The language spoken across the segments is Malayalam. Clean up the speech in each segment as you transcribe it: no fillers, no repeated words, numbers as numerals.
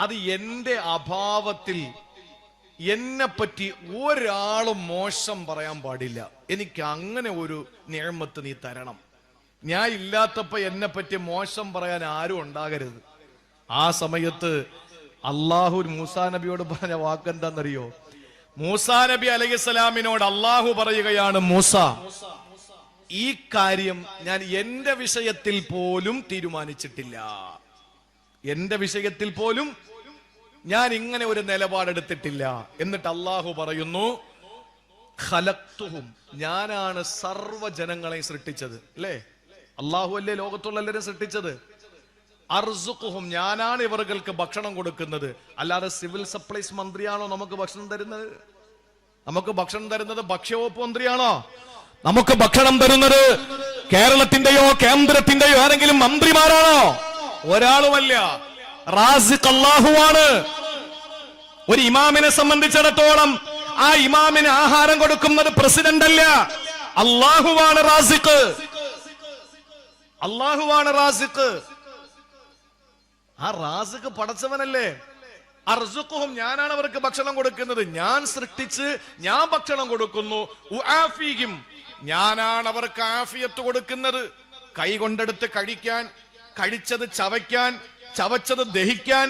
അത് എന്റെ അഭാവത്തിൽ എന്നെപ്പറ്റി ഒരാളും മോശം പറയാൻ പാടില്ല. എനിക്ക് അങ്ങനെ ഒരു നിഅമത്ത് നീ തരണം. ഞാൻ ഇല്ലാത്തപ്പോ എന്നെപ്പറ്റി മോശം പറയാൻ ആരും ഉണ്ടാകരുത്. ആ സമയത്ത് അള്ളാഹു മൂസാ നബിയോട് പറഞ്ഞ വാക്കെന്താണെന്നറിയോ? മൂസാ നബി അലൈഹിസ്സലാമിനോട് അള്ളാഹു പറയുകയാണ്, മൂസ, ഈ കാര്യം ഞാൻ എന്റെ വിഷയത്തിൽ പോലും തീരുമാനിച്ചിട്ടില്ല. എന്റെ വിഷയത്തിൽ പോലും ഞാൻ ഇങ്ങനെ ഒരു നിലപാടെടുത്തിട്ടില്ല. എന്നിട്ട് അള്ളാഹു പറയുന്നു, ഖലഖ്തുഹും, ഞാനാണ് സർവ്വജനങ്ങളെയും സൃഷ്ടിച്ചത്. അല്ലേ? അള്ളാഹു അല്ലേ ലോകത്തുള്ള എല്ലാവരും സൃഷ്ടിച്ചത്? അർസുഖുഹും, ഞാനാണ് ഇവർക്ക് ഭക്ഷണം കൊടുക്കുന്നത്. അല്ലാതെ സിവിൽ സപ്ലൈസ് മന്ത്രിയാണോ നമുക്ക് ഭക്ഷണം തരുന്നത്? നമുക്ക് ഭക്ഷണം തരുന്നത് ഭക്ഷ്യവകുപ്പ് മന്ത്രിയാണോ? നമുക്ക് ഭക്ഷണം തരുന്നത് കേരളത്തിന്റെയോ കേന്ദ്രത്തിന്റെയോ ആരെങ്കിലും മന്ത്രിമാരാണോ? ഒരാളുമല്ല. റാസിഖ് അല്ലാഹുവാണ്. ഒരു ഇമാമിനെ സംബന്ധിച്ചിടത്തോളം ആ ഇമാമിന് ആഹാരം കൊടുക്കുന്നത് പ്രസിഡന്റ് അല്ല, അല്ലാഹുവാണ് റാസിഖ്. അല്ലാഹുവാണ് റാസിഖ്. ആ റാസിഖ് പടച്ചവനല്ലേ? അർസുഖുഹും, ഞാനാണ് അവർക്ക് ഭക്ഷണം കൊടുക്കുന്നത്. ഞാൻ സൃഷ്ടിച്ച് ഞാൻ ഭക്ഷണം കൊടുക്കുന്നു. ഉആഫീഹിം, ഞാനാണ് അവർക്ക് ആഫിയത്ത് കൊടുക്കുന്നത്. കൈ കൊണ്ടെടുത്ത് കഴിക്കാൻ, കഴിച്ചത് ചവയ്ക്കാൻ, ചവച്ചത് ദഹിക്കാൻ,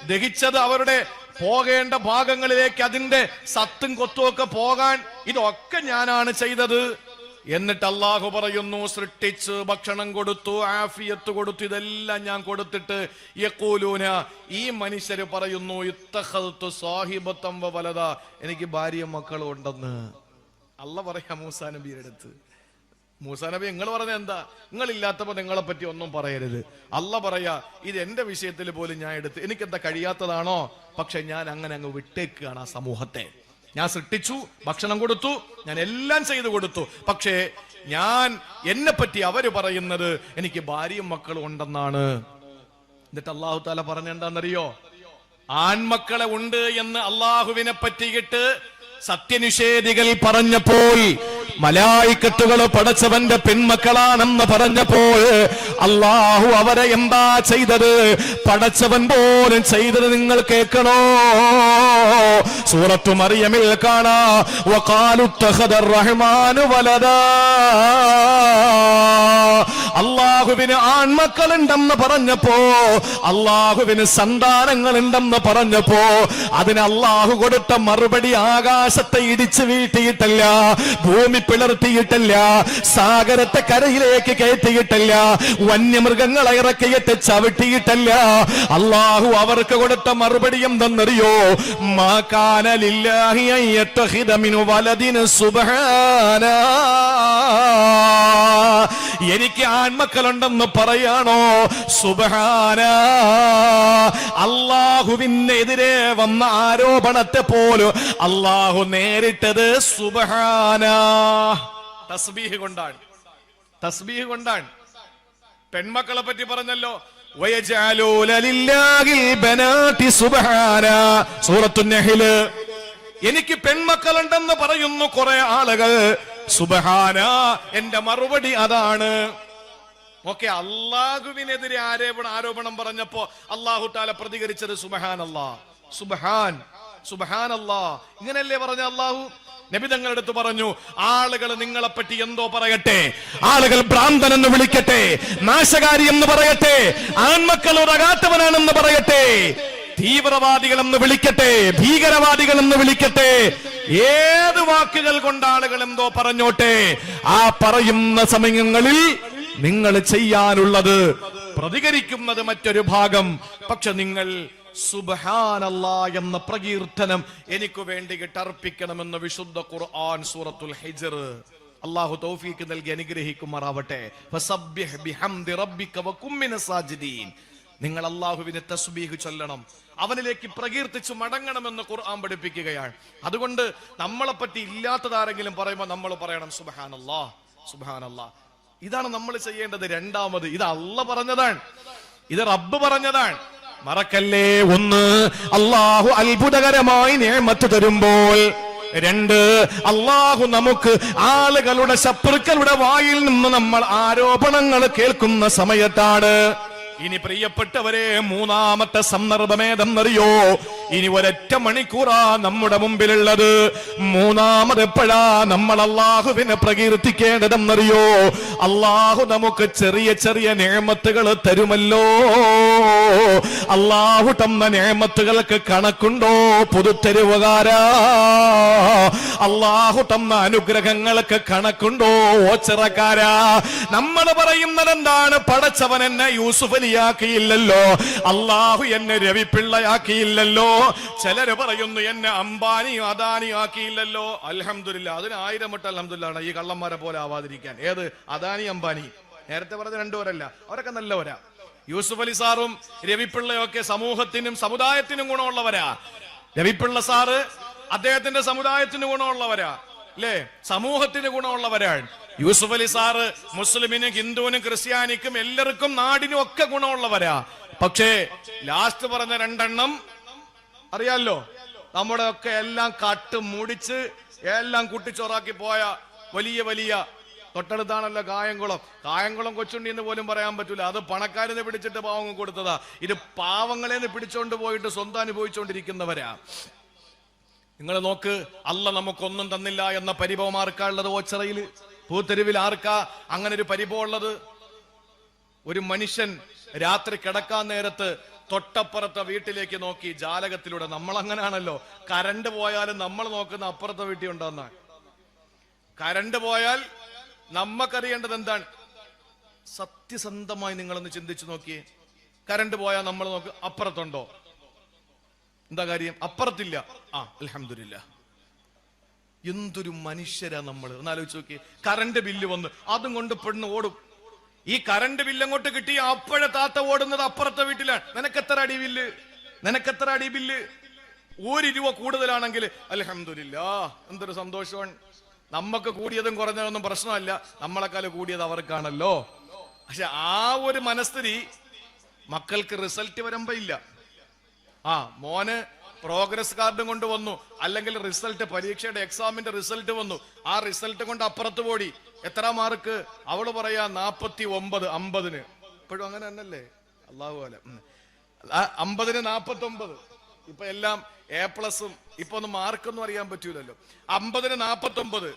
ദഹിച്ചത് അവരുടെ പോകേണ്ട ഭാഗങ്ങളിലേക്ക് അതിന്റെ സത്തും കൊത്തുമൊക്കെ പോകാൻ, ഇതൊക്കെ ഞാനാണ് ചെയ്തത്. എന്നിട്ട് അള്ളാഹു പറയുന്നു, സൃഷ്ടിച്ച് ഭക്ഷണം കൊടുത്തു, ആഫിയത്ത് കൊടുത്തു, ഇതെല്ലാം ഞാൻ കൊടുത്തിട്ട് യഖൂലൂന, ഈ മനുഷ്യര് പറയുന്നു, ഇത്തഖൽതു സാഹിബതൻ വ വലദ, എനിക്ക് ഭാര്യയും മക്കളും ഉണ്ടെന്ന്. അള്ളാഹ് പറയാ മൂസാ നബിയുടെ അടുത്ത്, മൂസാ നബി നിങ്ങൾ പറഞ്ഞ എന്താ? നിങ്ങൾ ഇല്ലാത്തപ്പോ നിങ്ങളെ പറ്റി ഒന്നും പറയരുത്. അള്ളാഹ് പറയാ, ഇത് എന്റെ വിഷയത്തിൽ പോലും ഞാൻ എടുത്ത്, എനിക്കെന്താ കഴിയാത്തതാണോ? പക്ഷെ ഞാൻ അങ്ങനെ അങ്ങ് വിട്ടേക്കുകയാണ് ആ സമൂഹത്തെ. ഞാൻ സൃഷ്ടിച്ചു, ഭക്ഷണം കൊടുത്തു, ഞാൻ എല്ലാം ചെയ്തു കൊടുത്തു. പക്ഷേ ഞാൻ എന്നെ പറ്റി അവര് പറയുന്നത് എനിക്ക് ഭാര്യയും മക്കളും ഉണ്ടെന്നാണ്. എന്നിട്ട് അള്ളാഹു താല പറഞ്ഞെന്താന്നറിയോ? ആൺമക്കളെ ഉണ്ട് എന്ന് അള്ളാഹുവിനെ പറ്റിയിട്ട് സത്യനിഷേധികൾ പറഞ്ഞപ്പോൾ, മലായിക്കത്തുകൾ പടച്ചവന്റെ പെൺമക്കളാണെന്ന് പറഞ്ഞപ്പോൾ അള്ളാഹു അവരെ എന്താ ചെയ്തത്? പടച്ചവൻ പോലും ചെയ്തത് നിങ്ങൾ കേൾക്കണോ? സൂറത്തു മറിയമിൽ കാണാ, വഖാലു ഇത്തഖദർ റഹ്മാനു വലദാ, അള്ളാഹുവിന് ആൺമക്കളുണ്ടെന്ന് പറഞ്ഞപ്പോ, അള്ളാഹുവിന് സന്താനങ്ങളുണ്ടെന്ന് പറഞ്ഞപ്പോ അതിന് അള്ളാഹു കൊടുത്ത മറുപടി ആകാശത്തെ ഇടിച്ചു വീഴ്ത്തിയിട്ടല്ല, ഭൂമി പിളർത്തിയിട്ടല്ല, സാഗരത്തെ കരയിലേക്ക് കയറ്റിയിട്ടല്ല, വന്യമൃഗങ്ങളെ ഇറക്കിയിട്ട് ചവിട്ടിയിട്ടല്ല. അള്ളാഹു അവർക്ക് കൊടുത്ത മറുപടി എന്തെന്നറിയോ? മാ കാന ലില്ലാഹി അൻ യത്തഖിദ മിൻ വലദിൻ സുബ്ഹാനാ, എനിക്ക് ആൺമക്കളുണ്ടെന്ന് പറയാണോ? സുബ്ഹാനാ, അള്ളാഹുവിനെതിരെ വന്ന ആരോപണത്തെ പോലും അള്ളാഹു നേരിട്ടത് സുബ്ഹാനാ, തസ്ബീഹ് കൊണ്ടാണ്. തസ്ബീഹ് കൊണ്ടാണ്. പെൺമക്കളെ പറ്റി പറഞ്ഞല്ലോ, വയജഅലൂന ലില്ലാഹിൽ ബനാതി സുബ്ഹാനാ, സൂറത്തുൻ നഹ്ല്. എനിക്ക് പെൺമക്കളുണ്ടെന്ന് പറയുന്നു കുറെ ആളുകൾ. സുബ്ഹാനാ, എന്റെ മറുപടി അതാണ്. ഓക്കെ, അള്ളാഹുവിനെതിരെ ആരോപണം പറഞ്ഞപ്പോ അള്ളാഹു താല പ്രതികരിച്ചത് സുബ്ഹാനല്ലാഹ്, സുബ്ഹാൻ, സുബ്ഹാനല്ലാഹ്, ഇങ്ങനെയല്ലേ പറഞ്ഞ അള്ളാഹു? നബി തങ്ങളുടെ അടുത്ത് പറഞ്ഞു, ആളുകൾ നിങ്ങളെപ്പറ്റി എന്തോ പറയട്ടെ, ആളുകൾ ഭ്രാന്തൻ എന്ന് വിളിക്കട്ടെ, നാശകാരി എന്ന് പറയട്ടെ, ആൺമക്കൾ ഉറകാത്തവനാണെന്ന് പറയട്ടെ, തീവ്രവാദികളെന്ന് വിളിക്കട്ടെ, ഭീകരവാദികളെന്ന് വിളിക്കട്ടെ, ഏത് വാക്കുകൾ കൊണ്ട് ആളുകൾ എന്തോ പറഞ്ഞോട്ടെ, ആ പറയുന്ന സമയങ്ങളിൽ നിങ്ങൾ ചെയ്യാനുള്ളത് പ്രതികരിക്കുന്നത് മറ്റൊരു ഭാഗം. പക്ഷെ നിങ്ങൾ സുബ്ഹാനല്ലാഹ് എന്ന പ്രകീർത്തനം എനിക്ക് വേണ്ടി അർപ്പിക്കണമെന്ന് വിശുദ്ധ ഖുർആൻ സൂറത്തുൽ ഹിജ്ർ. അല്ലാഹു തൗഫീഖ് നൽകി അനുഗ്രഹിക്കുമാറാവട്ടെ. ഫസബ്ബിഹ് ബിഹംദി റബ്ബിക വകും മിനസ് സാജിദീൻ. നിങ്ങൾ അല്ലാഹുവിനെ തസ്ബീഹ് ചൊല്ലണം, അവനിലേക്ക് പ്രകീർത്തിച്ചു മടങ്ങണമെന്ന് ഖുർആൻ പഠിപ്പിക്കുകയാണ്. അതുകൊണ്ട് നമ്മളെ പറ്റി ഇല്ലാത്തതാരെങ്കിലും പറയുമ്പോൾ നമ്മൾ പറയണം സുബ്ഹാനല്ലാഹ്, സുബ്ഹാനല്ലാഹ്. ഇതാണ് നമ്മൾ ചെയ്യേണ്ടത്. രണ്ടാമത്, ഇത് അല്ലാഹ് പറഞ്ഞതാണ്, ഇത് റബ്ബ് പറഞ്ഞതാണ്. മറക്കല്ലേ, ഒന്ന്, അല്ലാഹു അത്ഭുതകരമായി നിഅമത്ത് തരുമ്പോൾ. രണ്ട്, അല്ലാഹു നമുക്ക് ആളുകളുടെ ശത്രുക്കളുടെ വായിൽ നിന്ന് നമ്മൾ ആരോപണങ്ങൾ കേൾക്കുന്ന സമയത്താണ്. ഇനി പ്രിയപ്പെട്ടവരെ, മൂന്നാമത്തെ സന്ദർഭമേതെന്നറിയോ? ഇനി ഒരൊറ്റ മണിക്കൂറാ നമ്മുടെ മുമ്പിലുള്ളത്. മൂന്നാമത് എപ്പോഴാ നമ്മൾ അള്ളാഹുവിനെ പ്രകീർത്തിക്കേണ്ടതെന്നറിയോ? അള്ളാഹു നമുക്ക് ചെറിയ ചെറിയ നിഅമത്തുകൾ തരുമല്ലോ. അള്ളാഹു തന്ന നിഅമത്തുകൾക്ക് കണക്കുണ്ടോ പുതുത്തരുവുകാരാ? അള്ളാഹു തന്ന അനുഗ്രഹങ്ങൾക്ക് കണക്കുണ്ടോ ഓച്ചിറക്കാരാ? നമ്മൾ പറയുന്നത് എന്താണ്? പടച്ചവൻ എന്നെ യൂസുഫ് അലിയാക്കിയില്ലല്ലോ, അള്ളാഹു എന്നെ രവിപിള്ളയാക്കിയില്ലല്ലോ. ചിലര് പറയുന്നു എന്നെ അംബാനിയും അദാനിയും ആക്കിയില്ലല്ലോ. അൽഹംദുലില്ലാ, അതിന് 1000 വട്ടം അൽഹംദുലില്ലാ ഈ കള്ളന്മാരെ പോലെ ആവാതിരിക്കാൻ. ഏത് അദാനി അംബാനി? നേരത്തെ പറഞ്ഞ രണ്ടുപേരല്ല, അവരൊക്കെ നല്ലവരാ. യൂസുഫ് അലി സാറും രവിപിള്ളയൊക്കെ സമൂഹത്തിനും സമുദായത്തിനും ഗുണമുള്ളവരാ. രവിപിള്ള സാറ് അദ്ദേഹത്തിന്റെ സമുദായത്തിന് ഗുണമുള്ളവരാ, അല്ലേ? സമൂഹത്തിന് ഗുണമുള്ളവരാണ്. യൂസുഫ് അലി സാറ് മുസ്ലിമിനും ഹിന്ദുവിനും ക്രിസ്ത്യാനിക്കും എല്ലാവർക്കും നാടിനും ഒക്കെ ഗുണമുള്ളവരാ. പക്ഷേ ലാസ്റ്റ് പറഞ്ഞ രണ്ടെണ്ണം അറിയാലോ, നമ്മുടെ ഒക്കെ എല്ലാം കട്ട് മുടിച്ച് എല്ലാം കുട്ടിച്ചോറാക്കി പോയ വലിയ വലിയ തൊട്ടടുത്താണല്ലോ കായംകുളം കൊച്ചുണ്ടി എന്ന് പോലും പറയാൻ പറ്റൂല. അത് പണക്കാരെന്ന് പിടിച്ചിട്ട് പാവങ്ങൾ കൊടുത്തതാ. ഇത് പാവങ്ങളെന്ന് പിടിച്ചോണ്ട് പോയിട്ട് സ്വന്തം അനുഭവിച്ചുകൊണ്ടിരിക്കുന്നവരാ. നിങ്ങൾ നോക്ക്, അല്ല നമുക്കൊന്നും തന്നില്ല എന്ന പരിഭവം ആർക്കാ ഉള്ളത്? ഓച്ചിറയില് പൂത്തെരുവിൽ ആർക്കാ അങ്ങനെ ഒരു പരിഭവം ഉള്ളത്? ഒരു മനുഷ്യൻ രാത്രി കിടക്കാൻ നേരത്ത് തൊട്ടപ്പുറത്തെ വീട്ടിലേക്ക് നോക്കി ജാലകത്തിലൂടെ. നമ്മൾ അങ്ങനെയാണല്ലോ, കരണ്ട് പോയാലും നമ്മൾ നോക്കുന്ന അപ്പുറത്തെ വീട്ടിൽ ഉണ്ടോന്നാ. കരണ്ട് പോയാൽ നമ്മക്കറിയേണ്ടത് എന്താണ്? സത്യസന്ധമായി നിങ്ങളൊന്ന് ചിന്തിച്ചു നോക്കിയേ. കരണ്ട് പോയാൽ നമ്മൾ നോക്ക് അപ്പുറത്തുണ്ടോ? എന്താ കാര്യം? അപ്പുറത്തില്ല. അൽഹംദുലില്ലാ. എന്തൊരു മനുഷ്യരാ നമ്മൾ. ഒന്ന് ആലോചിച്ച് നോക്കിയേ. കറണ്ട് ബില്ല് വന്ന് അതും കൊണ്ട് പെണ്ണ് ഓടും. ഈ കറണ്ട് ബില്ല് അങ്ങോട്ട് കിട്ടി അപ്പോഴെ താത്ത ഓടുന്നത് അപ്പുറത്തെ വീട്ടിലാണ്. നിനക്കെത്ര അടി ബില്ല്? 1 രൂപ കൂടുതലാണെങ്കിൽ അൽഹംദുലില്ലാ, എന്തൊരു സന്തോഷമാണ്. നമുക്ക് കൂടിയതും കുറഞ്ഞതൊന്നും പ്രശ്നമല്ല, നമ്മളെക്കാൾ കൂടിയത് അവർക്കാണല്ലോ. പക്ഷെ ആ ഒരു മനസ്ഥിതി മക്കൾക്ക് റിസൾട്ട് വരുമ്പോ ഇല്ല. മോന് പ്രോഗ്രസ് കാർഡും കൊണ്ട് വന്നു, അല്ലെങ്കിൽ റിസൾട്ട്, പരീക്ഷയുടെ എക്സാമിന്റെ റിസൾട്ട് വന്നു, ആ റിസൾട്ട് കൊണ്ട് അപ്പുറത്ത് പോടി. എത്ര മാർക്ക്? അവള് പറയാ 49, 50-ന്. ഇപ്പോഴും അങ്ങനെ തന്നല്ലേ? അള്ളാഹു പോലെ 50-ന് 49. ഇപ്പൊ എല്ലാം A+. ഇപ്പൊ ഒന്നും മാർക്കൊന്നും അറിയാൻ പറ്റൂലല്ലോ. 50-ന് 49.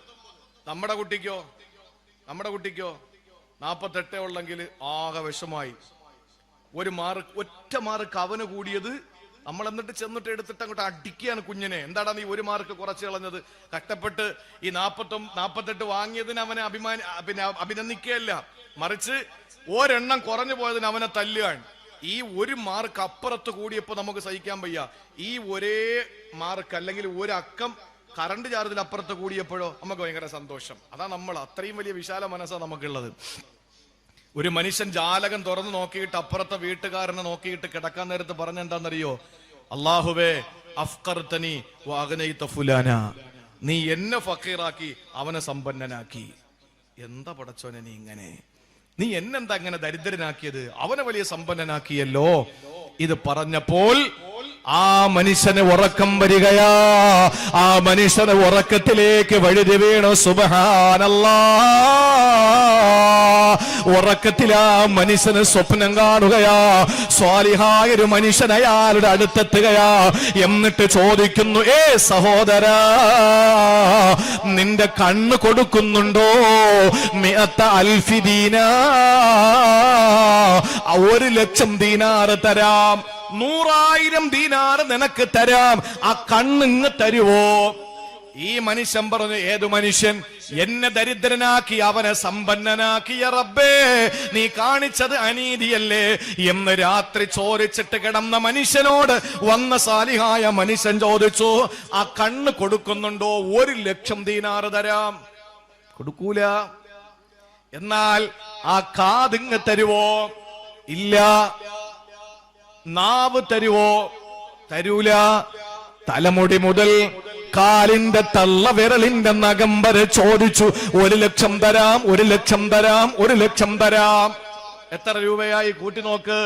നമ്മുടെ കുട്ടിക്കോ 48 ഉള്ളെങ്കിൽ ആകെ വിഷമായി. ഒറ്റ മാർക്ക് അവന് കൂടിയത്. നമ്മൾ എന്നിട്ട് ചെന്നിട്ട് എടുത്തിട്ട് അങ്ങോട്ട് അടിക്കുകയാണ് കുഞ്ഞിനെ. എന്താടാ നീ 1 മാർക്ക് കുറച്ച് കളഞ്ഞത്? കഷ്ടപ്പെട്ട് ഈ 48 വാങ്ങിയതിന് അവനെ അഭിനന്ദിക്കുകയല്ല, മറിച്ച് ഒരെണ്ണം കുറഞ്ഞു പോയതിന് അവനെ തല്ലുകയാണ്. ഈ 1 മാർക്ക് അപ്പുറത്ത് കൂടിയപ്പോ നമുക്ക് സഹിക്കാൻ വയ്യ. ഈ ഒരേ മാർക്ക് അല്ലെങ്കിൽ 1 അക്കം കറണ്ട് ചാർജിൽ അപ്പുറത്ത് കൂടിയപ്പോഴോ നമുക്ക് ഭയങ്കര സന്തോഷം. അതാ നമ്മൾ, അത്രയും വലിയ വിശാല മനസ്സാണ് നമുക്കുള്ളത്. ഒരു മനുഷ്യൻ ജാലകം തുറന്നു നോക്കിയിട്ട് അപ്പുറത്തെ വീട്ടുകാരനെ നോക്കിയിട്ട് കിടക്കാൻ നേരത്ത് പറഞ്ഞെന്താന്നറിയോ? അല്ലാഹുവേ അഫ്ഖർതനി വഅഗ്നൈത ഫുലാന, നീ എന്നെ ഫക്കീറാക്കി അവനെ സമ്പന്നനാക്കി. എന്താ പടച്ചോനെ നീ ഇങ്ങനെ? നീ എന്നെന്താ അങ്ങനെ ദരിദ്രനാക്കിയത്? അവനെ വലിയ സമ്പന്നനാക്കിയല്ലോ. ഇത് പറഞ്ഞപ്പോൾ ആ മനുഷ്യന് ഉറക്കം വരികയാ. ആ മനുഷ്യന് ഉറക്കത്തിലേക്ക് വഴുതി വീണു. സുബ്ഹാനല്ലാഹ്. ഉറക്കത്തിൽ ആ മനുഷ്യന് സ്വപ്നം കാണുകയാ. സ്വാലിഹായ ഒരു മനുഷ്യൻ അയാളുടെ അടുത്തെത്തുകയാ. എന്നിട്ട് ചോദിക്കുന്നു, സഹോദരാ, നിന്റെ കണ്ണ് കൊടുക്കുന്നുണ്ടോ? 100,000 ദീനാർ, 1,00,000 ദീനാർ തരാം. 100,000 ദീനാർ നിനക്ക് തരാം. ആ കണ്ണിങ് തരുവോ? ഈ മനുഷ്യൻ പറഞ്ഞു, ഏതു മനുഷ്യൻ? എന്നെ ദരിദ്രനാക്കി അവനെ സമ്പന്നനാക്കിയ റബ്ബേ, നീ കാണിച്ചത് അനീതിയല്ലേ എന്ന് രാത്രി ചോദിച്ചിട്ട് കിടന്ന മനുഷ്യനോട് വന്ന സാലിഹായ മനുഷ്യൻ ചോദിച്ചു, ആ കണ്ണ് കൊടുക്കുന്നുണ്ടോ? 1,00,000 ദീനാർ തരാം. കൊടുക്കൂല. എന്നാൽ ആ കാതിങ് തരുവോ? ഇല്ല. നാവ് തരുവോ? തരൂല. തലമുടി മുതൽ കാലിന്റെ തള്ളവിരലിന്റെ നഖം വരെ ചോദിച്ചു. 1,00,000 തരാം, 1,00,000 തരാം, 1,00,000 തരാം. എത്ര രൂപയായി? കൂട്ടി നോക്ക്.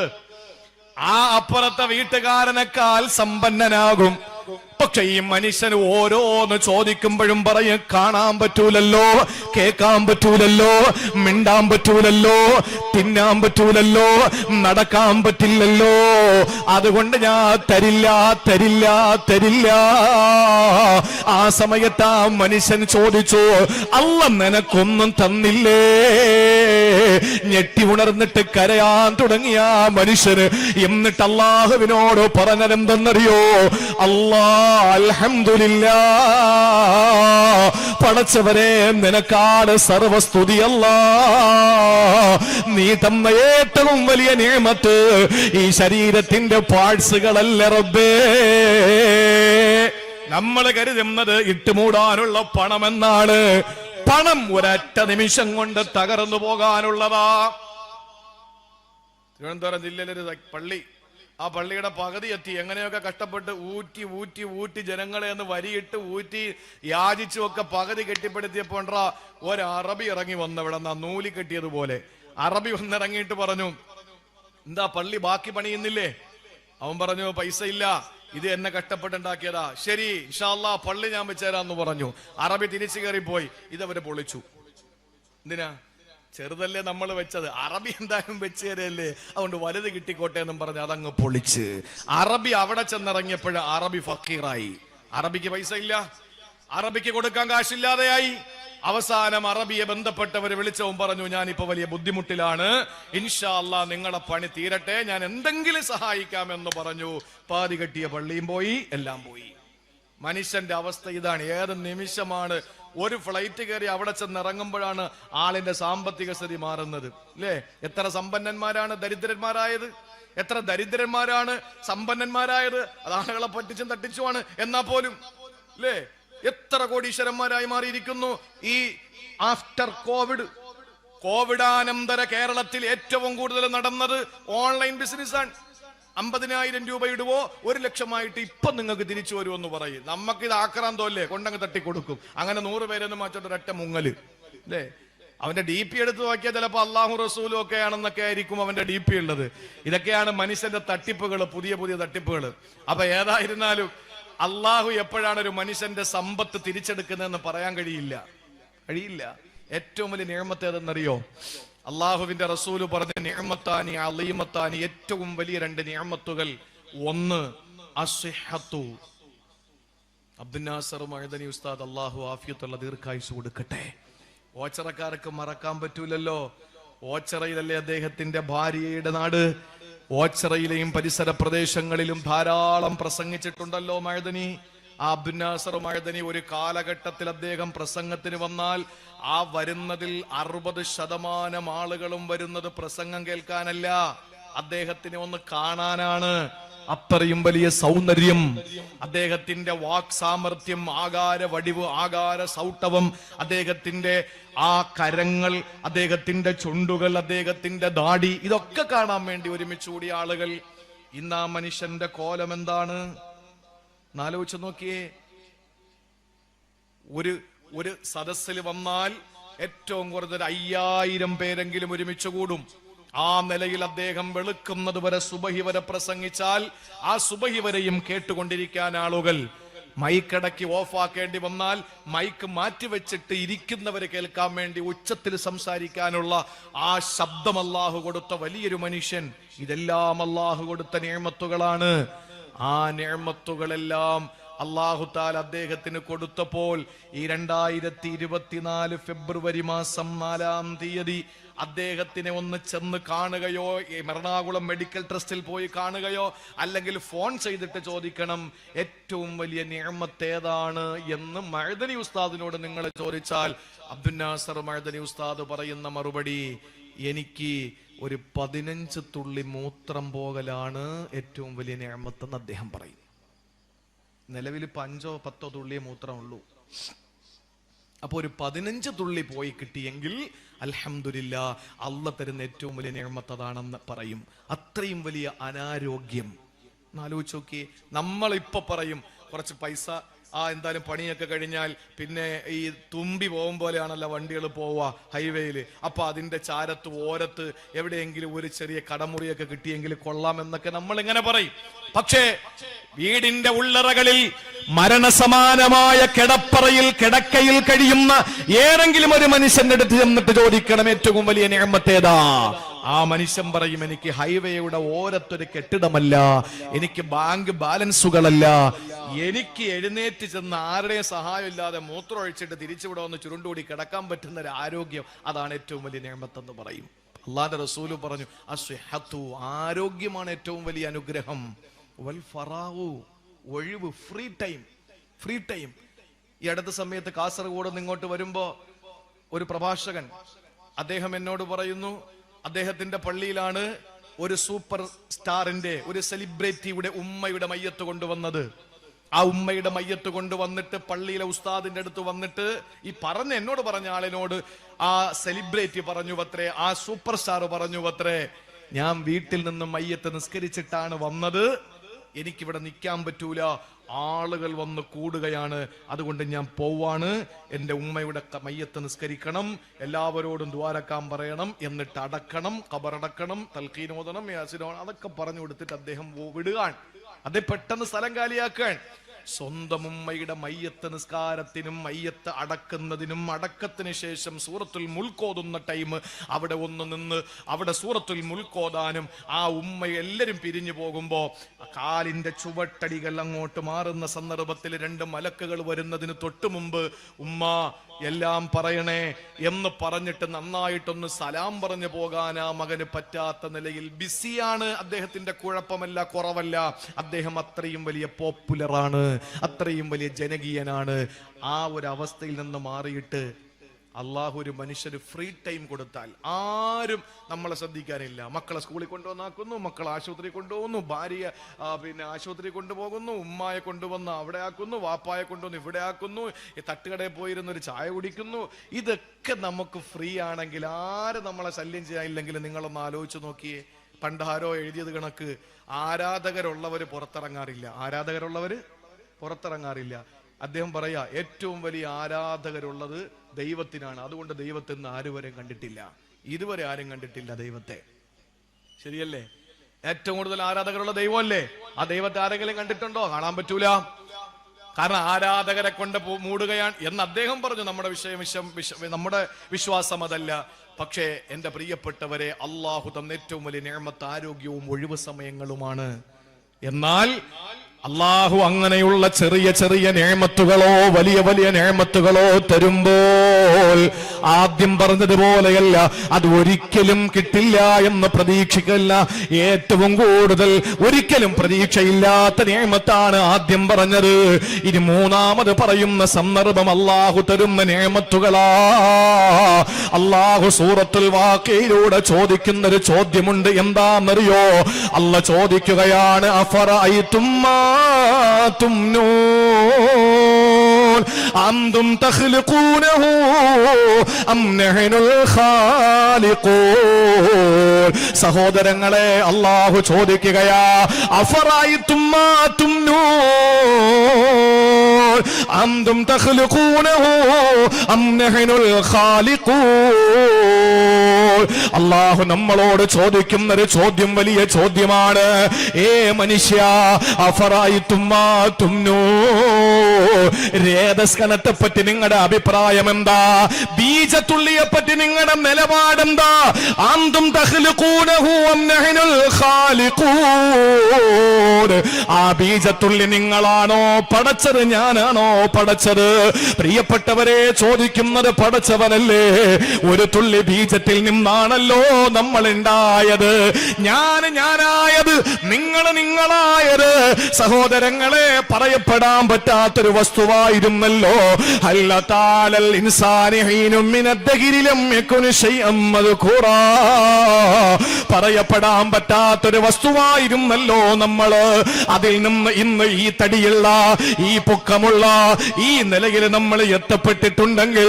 ആ അപ്പുറത്തെ വീട്ടുകാരനേക്കാൾ സമ്പന്നനാകും. പക്ഷെ ഈ മനുഷ്യന് ഓരോന്ന് ചോദിക്കുമ്പോഴും പറയും കാണാൻ പറ്റൂലല്ലോ, കേൾക്കാൻ പറ്റൂലല്ലോ, മിണ്ടാൻ പറ്റൂലല്ലോ, തിന്നാൻ പറ്റൂലല്ലോ, നടക്കാൻ പറ്റില്ലല്ലോ, അതുകൊണ്ട് ഞാൻ തരില്ല തരില്ല തരില്ല. ആ സമയത്ത് ആ മനുഷ്യൻ ചോദിച്ചു, അല്ല നിനക്കൊന്നും തന്നില്ലേ? ഞെട്ടി ഉണർന്നിട്ട് കരയാൻ തുടങ്ങിയ ആ മനുഷ്യന് എന്നിട്ട് അള്ളാഹുവിനോട് പറഞ്ഞതെന്തെന്നറിയോ? അൽഹംദുലില്ലാ, പടച്ചവരെ നിനക്കാണ് സർവസ്തുതി. നീ തന്ന ഏറ്റവും വലിയ നിഅമത്ത് ഈ ശരീരത്തിന്റെ പാഴ്സുകളല്ല റബ്ബേ. നമ്മൾ കരുതുന്നത് ഇട്ടുമൂടാനുള്ള പണമെന്നാണ്. പണം ഒരൊറ്റ നിമിഷം കൊണ്ട് തകർന്നു പോകാനുള്ളതാ. തിരുവനന്തപുരം ജില്ലയിലൊരു പള്ളി, ആ പള്ളിയുടെ പകുതി എത്തി. എങ്ങനെയൊക്കെ കഷ്ടപ്പെട്ട് ഊറ്റി ഊറ്റി ഊറ്റി ജനങ്ങളെ ഒന്ന് വരിയിട്ട് ഊറ്റി യാചിച്ചും ഒക്കെ പകുതി കെട്ടിപ്പടുത്തിയപ്പോ ഒരു അറബി ഇറങ്ങി വന്നവിടെ നൂലി കെട്ടിയതുപോലെ അറബി വന്നിറങ്ങിയിട്ട് പറഞ്ഞു, എന്താ പള്ളി ബാക്കി പണിയുന്നില്ലേ? അവൻ പറഞ്ഞു, പൈസ ഇല്ല, ഇത് എന്നെ കഷ്ടപ്പെട്ടുണ്ടാക്കിയതാ. ശരി ഇൻഷാ അല്ലാഹ് പള്ളി ഞാൻ വെച്ചുതരാന്ന് പറഞ്ഞു. അറബി തിരിച്ചു കയറിപ്പോയി. ഇതവര് പൊളിച്ചു. എന്തിനാ? ചെറുതല്ലേ നമ്മൾ വെച്ചത്, അറബി എന്തായാലും വെച്ച് തരല്ലേ, അതുകൊണ്ട് വലുത് കിട്ടിക്കോട്ടെ എന്നും പറഞ്ഞ് അതങ്ങ് പൊളിച്ച്. അറബി അവിടെ ചെന്നിറങ്ങിയപ്പോഴ അറബി ഫക്കീറായി. അറബിക്ക് പൈസ ഇല്ല, അറബിക്ക് കൊടുക്കാൻ കാശില്ലാതെയായി. അവസാനം അറബിയെ ബന്ധപ്പെട്ടവർ വിളിച്ചവും പറഞ്ഞു, ഞാനിപ്പോ വലിയ ബുദ്ധിമുട്ടിലാണ്, ഇൻഷാ അല്ലാഹ് നിങ്ങളെ പണി തീരട്ടെ, ഞാൻ എന്തെങ്കിലും സഹായിക്കാമെന്ന് പറഞ്ഞു. പാതി കെട്ടിയ പള്ളിയും പോയി, എല്ലാം പോയി. മനുഷ്യന്റെ അവസ്ഥ ഇതാണ്. ഏത് നിമിഷമാണ് ഒരു ഫ്ലൈറ്റ് കയറി അവിടെ ചെന്നിറങ്ങുമ്പോഴാണ് ആളിന്റെ സാമ്പത്തിക സ്ഥിതി മാറുന്നത്. അല്ലേ? എത്ര സമ്പന്നന്മാരാണ് ദരിദ്രന്മാരായത്, എത്ര ദരിദ്രന്മാരാണ് സമ്പന്നന്മാരായത്. അത് ആളുകളെ പറ്റിച്ചും തട്ടിച്ചുമാണ്. എന്നാ പോലും അല്ലേ എത്ര കോടീശ്വരന്മാരായി മാറിയിരിക്കുന്നു. ഈ ആഫ്റ്റർ കോവിഡാനന്തര കേരളത്തിൽ ഏറ്റവും കൂടുതൽ നടന്നത് ഓൺലൈൻ ബിസിനസ്സാണ്. 50,000 രൂപ ഇടുവോ 1 ലക്ഷമായിട്ട് ഇപ്പൊ നിങ്ങൾക്ക് തിരിച്ചു വരുമെന്ന് പറയും. നമുക്കിത് ആക്രാന്തമല്ലേ, കൊണ്ടങ്ങ് തട്ടിക്കൊടുക്കും. അങ്ങനെ 100 പേരെന്ന് മാറ്റിട്ട് ഒരൊറ്റ മുങ്ങല് അല്ലേ. അവന്റെ DP എടുത്ത് നോക്കിയാൽ ചിലപ്പോ അള്ളാഹു റസൂലും ഒക്കെ ആണെന്നൊക്കെ ആയിരിക്കും അവന്റെ DP ഉള്ളത്. ഇതൊക്കെയാണ് മനുഷ്യന്റെ തട്ടിപ്പുകൾ, പുതിയ പുതിയ തട്ടിപ്പുകൾ. അപ്പൊ ഏതായിരുന്നാലും അള്ളാഹു എപ്പോഴാണ് ഒരു മനുഷ്യന്റെ സമ്പത്ത് തിരിച്ചെടുക്കുന്നതെന്ന് പറയാൻ കഴിയില്ല. ഏറ്റവും വലിയ നിഅമത്ത് ഏതെന്നറിയോ? അള്ളാഹുവിന്റെ റസൂല് പറഞ്ഞ നിഅമത്താനി അളീമത്താനി, ഏറ്റവും വലിയ 2 നിഅമത്തുകൾ. ഒന്ന് അസ്സിഹത്തു. അബ്ദുൽ നാസർ മഅദനി ഉസ്താദ് അള്ളാഹു ആഫിയത്തുള്ള ദീർഘായുസ് കൊടുക്കട്ടെ. ഓച്ചറക്കാർക്ക് മറക്കാൻ പറ്റൂലല്ലോ. ഓച്ചറയിലല്ലേ അദ്ദേഹത്തിന്റെ ഭാര്യയുടെ നാട്. ഓച്ചറയിലെയും പരിസര പ്രദേശങ്ങളിലും ധാരാളം പ്രസംഗിച്ചിട്ടുണ്ടല്ലോ മഅദനി. ആ അബ്ദുൽ നാസർ മഅദനി ഒരു കാലഘട്ടത്തിൽ അദ്ദേഹം പ്രസംഗത്തിന് വന്നാൽ ആ വരുന്നതിൽ 60% ആളുകളും വരുന്നത് പ്രസംഗം കേൾക്കാനല്ല, അദ്ദേഹത്തിനെ ഒന്ന് കാണാനാണ്. അത്രയും വലിയ സൗന്ദര്യം, അദ്ദേഹത്തിന്റെ വാക് സാമർത്ഥ്യം, ആകാര വടിവ്, ആകാര സൗട്ടവം, അദ്ദേഹത്തിന്റെ ആ കരങ്ങൾ, അദ്ദേഹത്തിന്റെ ചുണ്ടുകൾ, അദ്ദേഹത്തിന്റെ ദാടി, ഇതൊക്കെ കാണാൻ വേണ്ടി ഒരുമിച്ച് കൂടിയ ആളുകൾ. ഇന്ന് ആ മനുഷ്യന്റെ കോലം എന്താണ് എന്നാലോചിച്ച് നോക്കിയേ. ഒരു സദസ്സിൽ വന്നാൽ ഏറ്റവും കുറഞ്ഞത് 5000 പേരെങ്കിലും ഒരുമിച്ച് കൂടും. ആ നിലയിൽ അദ്ദേഹം വെളുക്കുന്നത് വരെ സുബഹി വരെ പ്രസംഗിച്ചാൽ ആ സുബഹി വരെയും കേട്ടുകൊണ്ടിരിക്കാൻ ആളുകൾ. മൈക്കടക്കി ഓഫാക്കേണ്ടി വന്നാൽ മൈക്ക് മാറ്റിവെച്ചിട്ട് ഇരിക്കുന്നവരെ കേൾക്കാൻ വേണ്ടി ഉച്ചത്തിൽ സംസാരിക്കാനുള്ള ആ ശബ്ദം അല്ലാഹു കൊടുത്ത വലിയൊരു മനുഷ്യൻ. ഇതെല്ലാം അല്ലാഹു കൊടുത്ത നിഅമത്തുകളാണ്. ആ നിഅമത്തുകളെല്ലാം അല്ലാഹു തആല അദ്ദേഹത്തിന് കൊടുത്തപ്പോൾ ഈ 2024 ഫെബ്രുവരി മാസം 4-ാം തീയതി അദ്ദേഹത്തിനെ ഒന്ന് ചെന്ന് കാണുകയോ, എറണാകുളം മെഡിക്കൽ ട്രസ്റ്റിൽ പോയി കാണുകയോ, അല്ലെങ്കിൽ ഫോൺ ചെയ്തിട്ട് ചോദിക്കണം ഏറ്റവും വലിയ നിഅമത്ത് ഏതാണ് എന്ന് മഅദനി ഉസ്താദിനോട് നിങ്ങൾ ചോദിച്ചാൽ അബ്ദുൽ നാസർ മഅദനി ഉസ്താദ് പറയുന്ന മറുപടി, എനിക്ക് ഒരു 15 തുള്ളി മൂത്രം പോകലാണ് ഏറ്റവും വലിയ നിഅമത്തെന്ന് അദ്ദേഹം പറയും. നിലവിൽ 5-10 തുള്ളിയേ മൂത്രമുള്ളൂ. അപ്പൊ ഒരു 15 തുള്ളി പോയി കിട്ടിയെങ്കിൽ അൽഹംദുലില്ലാ, അല്ലാഹ് തരുന്ന ഏറ്റവും വലിയ നിഅമത്ത് അതാണെന്ന് പറയും. അത്രയും വലിയ അനാരോഗ്യം ആലോചിച്ച് നോക്കി. നമ്മൾ ഇപ്പൊ പറയും കുറച്ച് പൈസ, എന്തായാലും പണിയൊക്കെ കഴിഞ്ഞാൽ പിന്നെ ഈ തുമ്പി പോകും പോലെയാണല്ലോ വണ്ടികൾ പോവുക ഹൈവേയിൽ. അപ്പൊ അതിന്റെ ചാരത്ത് ഓരത്ത് എവിടെയെങ്കിലും ഒരു ചെറിയ കടമുറിയൊക്കെ കിട്ടിയെങ്കിൽ കൊള്ളാം എന്നൊക്കെ നമ്മൾ ഇങ്ങനെ പറയും. പക്ഷേ വീടിന്റെ ഉള്ളറകളിൽ മരണസമാനമായ കിടക്കയിൽ കഴിയുന്ന ഏതെങ്കിലും ഒരു മനുഷ്യന്റെ അടുത്ത് ചെന്നിട്ട് ചോദിക്കണം ഏറ്റവും വലിയ നിഅമത്തേതാ? ആ മനുഷ്യൻ പറയും, എനിക്ക് ഹൈവേയുടെ ഓരത്തൊരു കെട്ടിടമല്ല, എനിക്ക് ബാങ്ക് ബാലൻസുകളല്ല, എനിക്ക് എഴുന്നേറ്റ് ചെന്ന് ആരുടെയും സഹായം ഇല്ലാതെ മൂത്രം ഒഴിച്ചിട്ട് തിരിച്ചുവിടെ വന്ന് ചുരുണ്ടുകൂടി കിടക്കാൻ പറ്റുന്ന ഒരു ആരോഗ്യം, അതാണ് ഏറ്റവും വലിയ നിഅമത്തെന്ന് പറയും. അല്ലാഹുവിന്റെ റസൂല് പറഞ്ഞു, അസ്ഹത്തു, ആരോഗ്യമാണ് ഏറ്റവും വലിയ അനുഗ്രഹം. വൽ ഫറാഉ, ഒഴിവ്, ഫ്രീ ടൈം. ഈ അടുത്ത സമയത്ത് കാസർഗോഡ് നിന്ന് ഇങ്ങോട്ട് വരുമ്പോ ഒരു പ്രഭാഷകൻ, അദ്ദേഹം എന്നോട് പറയുന്നു, അദ്ദേഹത്തിന്റെ പള്ളിയിലാണ് ഒരു സൂപ്പർ സ്റ്റാറിന്റെ, ഒരു സെലിബ്രിറ്റിയുടെ ഉമ്മയുടെ മയ്യത്ത് കൊണ്ടുവന്നത്. ആ ഉമ്മയുടെ മയ്യത്ത് കൊണ്ടുവന്നിട്ട് പള്ളിയിലെ ഉസ്താദിന്റെ അടുത്ത് വന്നിട്ട് ഈ എന്നോട് പറഞ്ഞ ആളിനോട് ആ സെലിബ്രിറ്റി പറഞ്ഞു അത്രേ, ആ സൂപ്പർ സ്റ്റാർ പറഞ്ഞു അത്രേ, ഞാൻ വീട്ടിൽ നിന്ന് മയ്യത്ത് നിസ്കരിച്ചിട്ടാണ് വന്നത്, എനിക്കിവിടെ നിൽക്കാൻ പറ്റൂല, ആളുകൾ വന്ന് കൂടുകയാണ്, അതുകൊണ്ട് ഞാൻ പോവാണ്, എന്റെ ഉമ്മയുടെ മയ്യത്ത് നിസ്കരിക്കണം, എല്ലാവരോടും ദ്വാരക്കാൻ പറയണം, എന്നിട്ട് അടക്കണം, ഖബറടക്കണം, തൽഖീൻ ഓതണം, യാസീൻ ഓതണം, അതൊക്കെ പറഞ്ഞു കൊടുത്തിട്ട് അദ്ദേഹം വിടുകയാണ്. അദ്ദേഹം പെട്ടെന്ന് സ്ഥലം കാലിയാക്കാൻ. സ്വന്തം ഉമ്മയുടെ മയ്യത്ത് നിസ്കാരത്തിനും മയ്യത്ത് അടക്കുന്നതിനും അടക്കത്തിന് ശേഷം സൂറത്തുൽ മുൽക്ക് ഓതുന്ന ടൈം അവിടെ ഒന്ന് നിന്ന് അവിടെ സൂറത്തുൽ മുൽക്ക് ഓതാനും ആ ഉമ്മ എല്ലാരും പിരിഞ്ഞു പോകുമ്പോ കാലിന്റെ ചുവട്ടടികൾ അങ്ങോട്ട് മാറുന്ന സന്ദർഭത്തിൽ 2 മലക്കുകൾ വരുന്നതിന് തൊട്ടു മുമ്പ് ഉമ്മ എല്ലാം പറയണേ എന്ന് പറഞ്ഞിട്ട് നന്നായിട്ടൊന്ന് സലാം പറഞ്ഞു പോകാൻ ആ മകന് പറ്റാത്ത നിലയിൽ ബിസിയാണ്. അദ്ദേഹത്തിന്റെ കുഴപ്പമല്ല, കുറവല്ല, അദ്ദേഹം അത്രയും വലിയ പോപ്പുലറാണ്, അത്രയും വലിയ ജനകീയനാണ്. ആ ഒരു അവസ്ഥയിൽ നിന്ന് മാറിയിട്ട് അള്ളാഹു ഒരു മനുഷ്യന് ഫ്രീ ടൈം കൊടുത്താൽ ആരും നമ്മളെ ശ്രദ്ധിക്കാനില്ല. മക്കളെ സ്കൂളിൽ കൊണ്ടുവന്നാക്കുന്നു, മക്കളെ ആശുപത്രി കൊണ്ടുപോകുന്നു, ഭാര്യ ആശുപത്രി കൊണ്ടുപോകുന്നു, ഉമ്മായെ കൊണ്ടുവന്ന് അവിടെ ആക്കുന്നു, വാപ്പായെ കൊണ്ടുവന്ന് ഇവിടെ ആക്കുന്നു, തട്ടുകടയിൽ പോയിരുന്ന ഒരു ചായ കുടിക്കുന്നു. ഇതൊക്കെ നമുക്ക് ഫ്രീ ആണെങ്കിൽ ആരും നമ്മളെ ശല്യം ചെയ്യാനില്ലെങ്കിൽ നിങ്ങളൊന്ന് ആലോചിച്ച് നോക്കിയേ. പണ്ടാരോ എഴുതിയത് കണക്ക് ആരാധകരുള്ളവര് പുറത്തിറങ്ങാറില്ല. അദ്ദേഹം പറയാ, ഏറ്റവും വലിയ ആരാധകരുള്ളത് ദൈവത്തിനാണ്, അതുകൊണ്ട് ദൈവത്തെ ഇതുവരെ ആരും കണ്ടിട്ടില്ല ദൈവത്തെ. ശരിയല്ലേ? ഏറ്റവും കൂടുതൽ ആരാധകരുള്ള ദൈവമല്ലേ? ആ ദൈവത്തെ ആരെങ്കിലും കണ്ടിട്ടുണ്ടോ? കാണാൻ പറ്റൂല. കാരണം ആരാധകരെ കൊണ്ട് മൂടുകയാണ് എന്ന് അദ്ദേഹം പറഞ്ഞു. നമ്മുടെ വിശ്വാസം അതല്ല. പക്ഷേ എന്റെ പ്രിയപ്പെട്ടവരെ, അള്ളാഹു തന്ന ഏറ്റവും വലിയ നിഅമത്ത് ആരോഗ്യവും ഒഴിവ് സമയങ്ങളുമാണ്. എന്നാൽ അള്ളാഹു അങ്ങനെയുള്ള ചെറിയ ചെറിയ നിഅമത്തുകളോ വലിയ വലിയ നിഅമത്തുകളോ തരുമ്പോൾ ആദ്യം പറഞ്ഞതുപോലെയല്ല, അത് ഒരിക്കലും കിട്ടില്ല എന്ന് പ്രതീക്ഷിക്കല്ല. ഏറ്റവും കൂടുതൽ ഒരിക്കലും പ്രതീക്ഷയില്ലാത്ത നിഅമത്താണ് ആദ്യം പറഞ്ഞത്. ഇനി മൂന്നാമത് പറയുന്ന സന്ദർഭം അള്ളാഹു തരുന്ന നിഅമത്തുകളാ. അള്ളാഹു സൂറത്തുൽ വാഖിയയിലൂടെ ചോദിക്കുന്നൊരു ചോദ്യമുണ്ട്. എന്താണെന്നറിയോ? അള്ളാഹ് ചോദിക്കുകയാണ്, അഫറഅയ്തും മാ തുംനൂൻ അൻതും തഖ്ലുഖൂനഹു അം നഹ്നുൽ ഖാലിഖൂൻ. സഹോദരങ്ങളെ, അല്ലാഹു ചോദിക്കുകയാ, അഫറഅയ്തും മാ തുംനൂൻ അൻതും തഖ്ലുഖൂനഹു അം നഹ്നുൽ ഖാലിഖൂൻ. അല്ലാഹു നമ്മളോട് ചോദിക്കുന്ന ഒരു ചോദ്യം വലിയ ചോദ്യമാണ്. ഏ മനുഷ്യ, അഫറഅയ്തും മാ തുംനൂൻ, രേതസ്കണത്തെ പറ്റി നിങ്ങളുടെ അഭിപ്രായം എന്താ? ബീജത്തുള്ളിയെ പറ്റി നിങ്ങളുടെ നിലപാടെന്താ? അൻതും തഖ്ലുഖൂനഹു അം നഹ്നുൽ ഖാലിഖൂൻ. ആ ബീജത്തുള്ളി നിങ്ങളാണോ പടച്ചത്, ഞാനാണോ പടച്ചത്? പ്രിയപ്പെട്ടവരെ, ചോദിക്കുന്നത് പടച്ചവനല്ലേ? ഒരു തുള്ളി ബീജത്തിൽ നിന്നാണല്ലോ നമ്മൾ ഉണ്ടായത്. ഞാനായത്, നിങ്ങളായത്. സഹോദരങ്ങളെ, പറയപ്പെടാൻ പറ്റാത്തൊരു വസ്തുവായിരുന്നല്ലോ. ഹല്ലതാലൽ ഇൻസാനി ഹീനും മിനദ്ദഹിരി ലം യകുൻ ശൈഅൻ മദ്കൂറാ. പറയപ്പെടാൻ പറ്റാത്തൊരു വസ്തുവായിരുന്നല്ലോ നമ്മള്. അതിൽ നിന്ന് ഇന്ന് ഈ തടിയുള്ള, ഈ പൊക്കമുള്ള, എന്നുള്ള ഈ നിലയിൽ നമ്മൾ എത്തപ്പെട്ടിട്ടുണ്ടെങ്കിൽ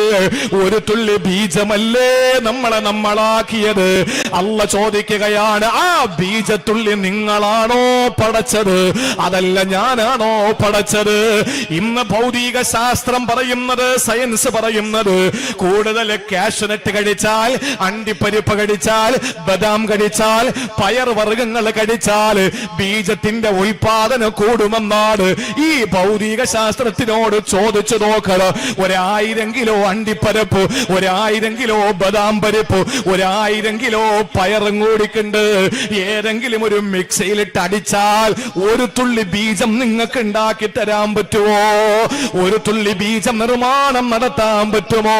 ഒരു തുള്ളി ബീജമല്ലേ നമ്മളാക്കിയത്? അല്ല ചോദിക്കുകയാണ്, ആ ബീജത്തുള്ളി നിങ്ങളാണോ പടച്ചത്, അതല്ല ഞാനാണോ പടച്ചത്? ഇന്ന് ഭൗതിക ശാസ്ത്രം പറയുന്നത്, സയൻസ് പറയുന്നത്, കൂടുതൽ കാഷ്നട്ട് കഴിച്ചാൽ, അണ്ടിപ്പരിപ്പ് കഴിച്ചാൽ, ബദാം കഴിച്ചാൽ, പയർ വർഗ്ഗങ്ങൾ കഴിച്ചാൽ ബീജത്തിന്റെ ഉൽപാദനം കൂടുമെന്നാണ്. ഈ ഭൗതിക ശാസ്ത്രത്തിനോട് ചോദിച്ചു നോക്കണം. 1000 കിലോ അണ്ടിപ്പരിപ്പ്, 1000 കിലോ ബദാം പരിപ്പ്, 1000 കിലോ പയറും കൂടിക്കുണ്ട് ഏതെങ്കിലും ഒരു മിക്സിയിലിട്ട് അടിച്ചാൽ ഒരു തുള്ളി ബീജം നിങ്ങൾക്ക് ഉണ്ടാക്കി തരാൻ പറ്റുമോ? ഒരു തുള്ളി ബീജം നിർമ്മാണം നടത്താൻ പറ്റുമോ?